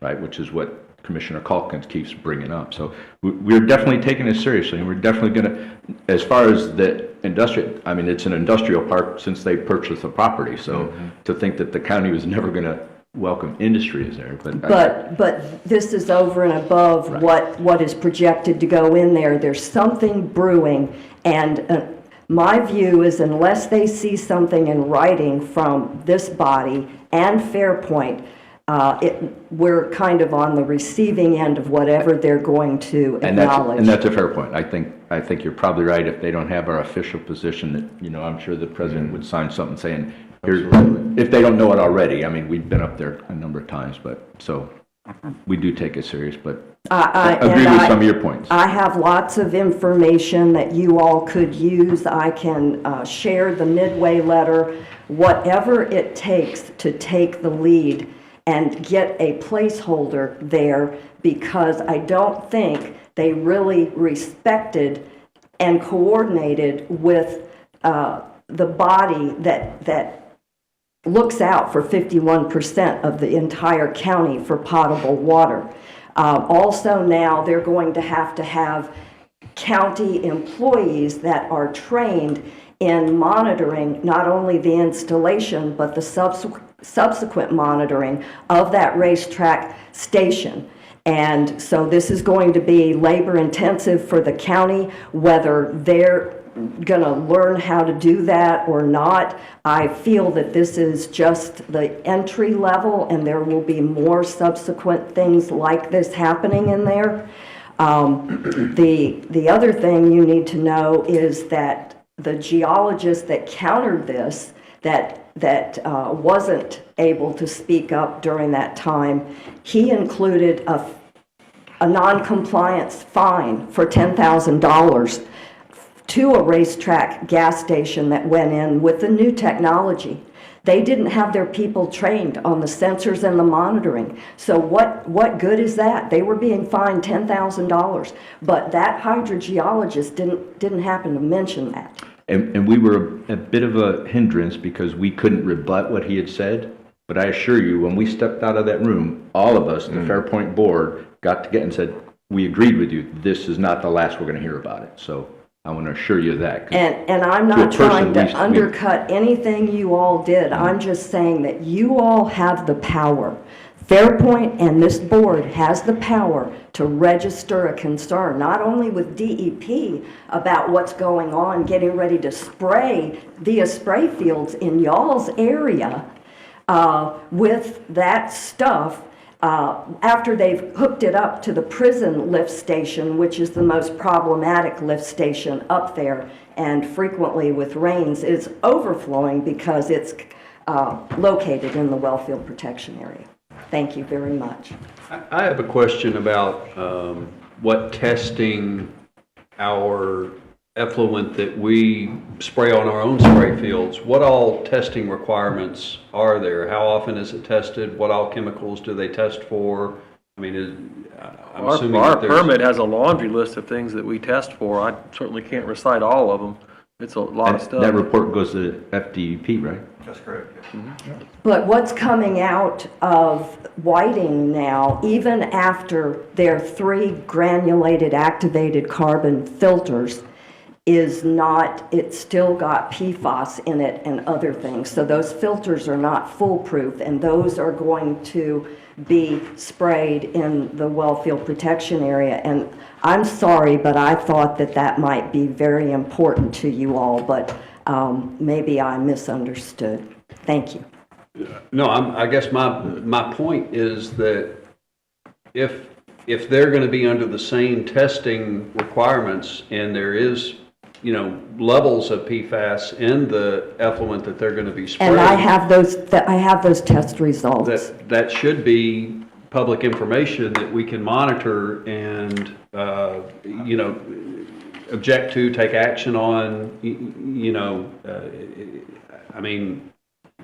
Speaker 11: right, which is what Commissioner Calkins keeps bringing up. So we're definitely taking it seriously, and we're definitely going to, as far as the industrial, I mean, it's an industrial park since they purchased the property, so to think that the county was never going to welcome industry is there,
Speaker 19: but this is over and above what is projected to go in there. There's something brewing, and my view is unless they see something in writing from this body and Fairpoint, we're kind of on the receiving end of whatever they're going to acknowledge.
Speaker 11: And that's a fair point. I think you're probably right. If they don't have our official position, that, you know, I'm sure the president would sign something saying, here's, if they don't know it already. I mean, we've been up there a number of times, but so we do take it serious, but I agree with some of your points.
Speaker 19: I have lots of information that you all could use. I can share the Midway letter, whatever it takes to take the lead and get a placeholder there, because I don't think they really respected and coordinated with the body that looks out for 51% of the entire county for potable water. Also now, they're going to have county employees that are trained in monitoring not only the installation, but the subsequent monitoring of that racetrack station. And so this is going to be labor intensive for the county, whether they're going to learn how to do that or not. I feel that this is just the entry level, and there will be more subsequent things like this happening in there. The other thing you need to know is that the geologist that countered this, that wasn't able to speak up during that time, he included a non-compliance fine for $10,000 to a racetrack gas station that went in with the new technology. They didn't have their people trained on the sensors and the monitoring. So what good is that? They were being fined $10,000, but that hydrogeologist didn't happen to mention that.
Speaker 11: And we were a bit of a hindrance because we couldn't rebut what he had said. But I assure you, when we stepped out of that room, all of us, the Fairpoint board, got together and said, we agreed with you. This is not the last we're going to hear about it. So I want to assure you of that.
Speaker 19: And I'm not trying to undercut anything you all did. I'm just saying that you all have the power. Fairpoint and this board has the power to register a concern, not only with DEP about what's going on, getting ready to spray via spray fields in y'all's area with that stuff after they've hooked it up to the prison lift station, which is the most problematic lift station up there, and frequently with rains is overflowing because it's located in the wellfield protection area. Thank you very much.
Speaker 2: I have a question about what testing our effluent that we spray on our own spray fields, what all testing requirements are there? How often is it tested? What all chemicals do they test for? I mean, I'm assuming
Speaker 5: Our
Speaker 2: that there's.
Speaker 5: permit has a laundry list of things that we test for. I certainly can't recite all of them. It's a lot of stuff.
Speaker 11: That report goes to FDEP, right?
Speaker 6: That's correct.
Speaker 19: But what's coming out of Whiting now, even after their 3 granulated activated carbon filters, is not, it's still got PFAS in it and other things. So those filters are not foolproof, and those are going to be sprayed in the wellfield protection area. And I'm sorry, but I thought that that might be very important to you all, but maybe I misunderstood. Thank you.
Speaker 2: No, I guess my point is that if they're going to be under the same testing requirements and there is, levels of PFAS in the effluent that they're going to be spraying.
Speaker 19: And I have those test results.
Speaker 2: That should be public information that we can monitor and, object to, take action on,
Speaker 7: I mean,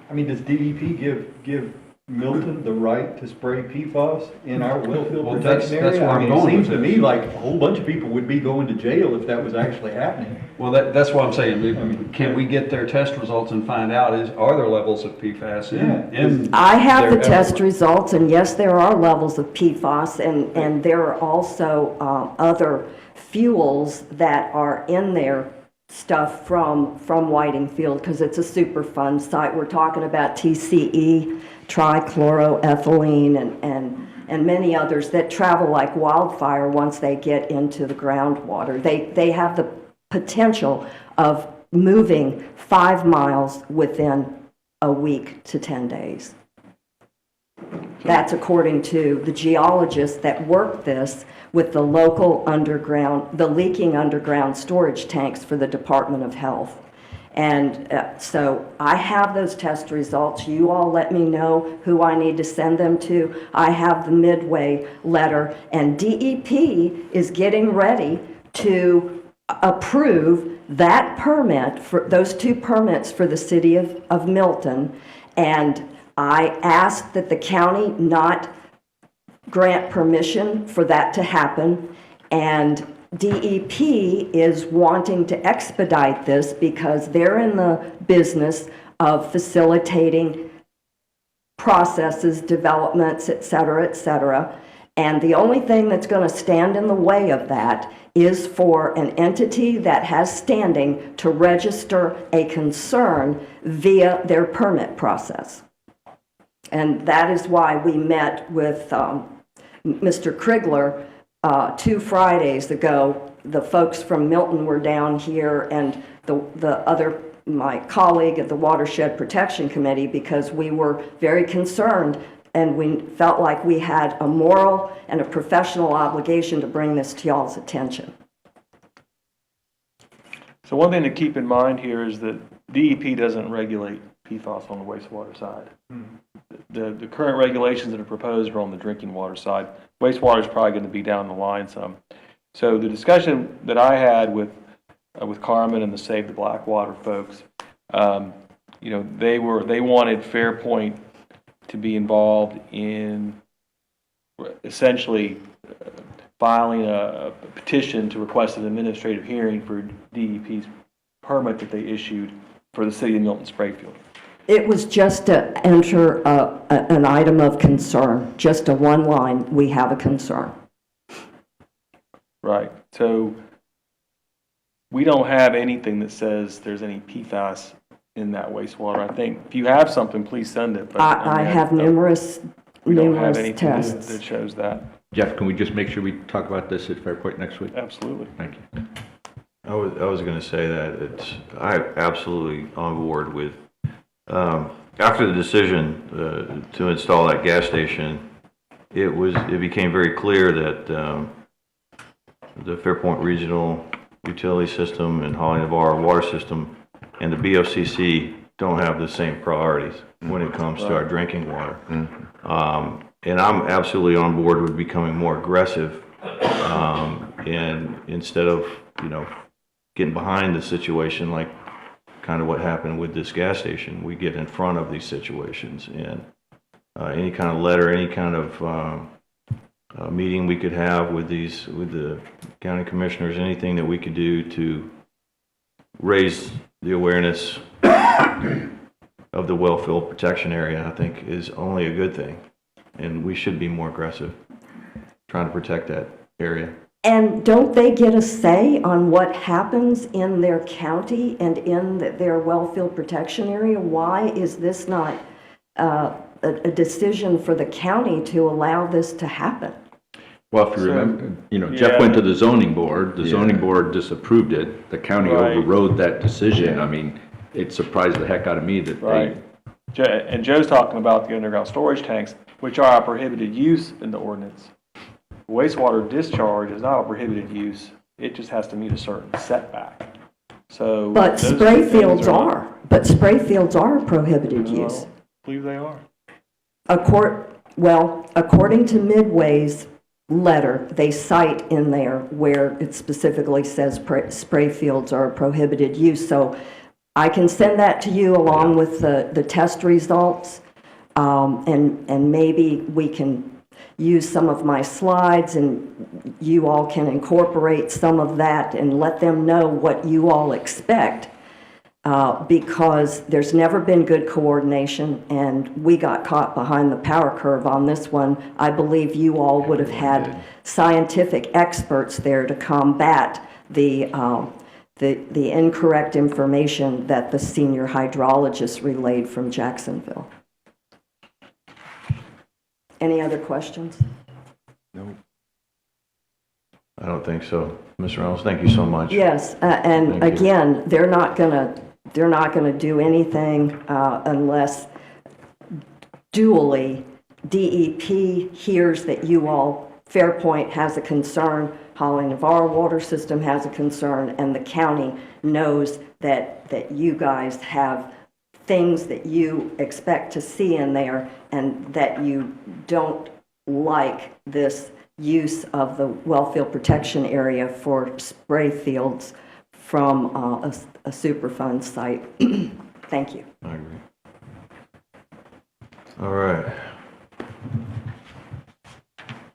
Speaker 7: does DEP give Milton the right to spray PFAS in our wellfield
Speaker 2: Well,
Speaker 7: protection area?
Speaker 2: that's where
Speaker 7: I
Speaker 2: I'm
Speaker 7: mean,
Speaker 2: going
Speaker 7: it seems
Speaker 2: with
Speaker 7: to
Speaker 2: this.
Speaker 7: me like a whole bunch of people would be going to jail if that was actually happening.
Speaker 2: Well, that's what I'm saying. Can we get their test results and find out, are there levels of PFAS in
Speaker 19: I have the
Speaker 2: their
Speaker 19: test
Speaker 2: effluent?
Speaker 19: results, and yes, there are levels of PFAS, and there are also other fuels that are in there, stuff from Whiting Field, because it's a Superfund site. We're talking about TCE, trichloroethylene, and many others that travel like wildfire once they get into the groundwater. They have the potential of moving 5 miles within a week to 10 days. That's according to the geologists that work this with the local the leaking underground storage tanks for the Department of Health. And so I have those test results. You all let me know who I need to send them to. I have the Midway letter, and DEP is getting ready to approve that permit, for those 2 permits for the city of Milton. And I asked that the county not grant permission for that to happen, and DEP is wanting to expedite this because they're in the business of facilitating processes, developments, et cetera, and the only thing that's going to stand in the way of that is for an entity that has standing to register a concern via their permit process. And that is why we met with Mr. Krigler 2 Fridays ago. The folks from Milton were down here, and my colleague at the Watershed Protection Committee, because we were very concerned and we felt like we had a moral and a professional obligation to bring this to y'all's attention.
Speaker 5: So one thing to keep in mind here is that DEP doesn't regulate PFAS on the wastewater side. The current regulations that are proposed are on the drinking water side. Wastewater is probably going to be down the line some. So the discussion that I had with Carmen and the Save the Blackwater folks, they wanted Fairpoint to be involved in essentially filing a petition to request an administrative hearing for DEP's permit that they issued for the city of Milton Sprayfield.
Speaker 19: It was just to enter an item of concern, just a one line, we have a concern.
Speaker 5: Right. So we don't have anything that says there's any PFAS in that wastewater. I think if you have something, please send it. But
Speaker 19: I have numerous tests
Speaker 5: that shows that.
Speaker 11: Jeff, can we just make sure we talk about this at Fairpoint next week?
Speaker 5: Absolutely.
Speaker 11: Thank you.
Speaker 1: I was going to say that I'm absolutely on board with, after the decision to install that gas station, it became very clear that the Fairpoint Regional Utility System and Holly Navarre Water System and the BOCC don't have the same priorities when it comes to our drinking water. And I'm absolutely on board with becoming more aggressive, and instead of, getting behind the situation like kind of what happened with this gas station, we get in front of these situations, and any kind of letter, any kind of meeting we could have with the county commissioners, anything that we could do to raise the awareness of the wellfield protection area, I think is only a good thing. And we should be more aggressive trying to protect that area.
Speaker 19: And don't they get a say on what happens in their county and in their wellfield protection area? Why is this not a decision for the county to allow this to happen?
Speaker 11: Well, if you remember, Jeff went to the zoning board, the zoning board disapproved it, the county overrode that decision. I mean, it surprised the heck out of me that they.
Speaker 5: And Joe's talking about the underground storage tanks, which are a prohibited use in the ordinance. Wastewater discharge is not a prohibited use. It just has to meet a certain setback. So.
Speaker 19: But spray fields are. But spray fields are a prohibited use.
Speaker 5: I believe they are.
Speaker 19: According to Midway's letter, they cite in there where it specifically says spray fields are a prohibited use. So I can send that to you along with the test results. And maybe we can use some of my slides and you all can incorporate some of that and let them know what you all expect. Because there's never been good coordination and we got caught behind the power curve on this one. I believe you all would have had scientific experts there to combat the incorrect information that the senior hydrologist relayed from Jacksonville. Any other questions?
Speaker 1: No. I don't think so. Mr. Reynolds, thank you so much.
Speaker 19: Yes, and again, they're not gonna do anything unless duly DEP hears that you all, Fairpoint has a concern, Holly Navarro water system has a concern, and the county knows that you guys have things that you expect to see in there and that you don't like this use of the wellfield protection area for spray fields from a Superfund site. Thank you.
Speaker 1: I agree. All right.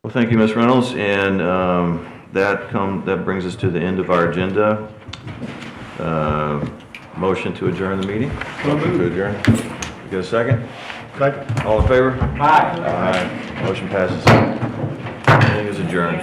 Speaker 1: Well, thank you, Ms. Reynolds, and that brings us to the end of our agenda. Motion to adjourn the meeting. Motion to adjourn. You get a second?
Speaker 12: Second.
Speaker 1: All in favor? Aye. Motion passes. Meeting is adjourned.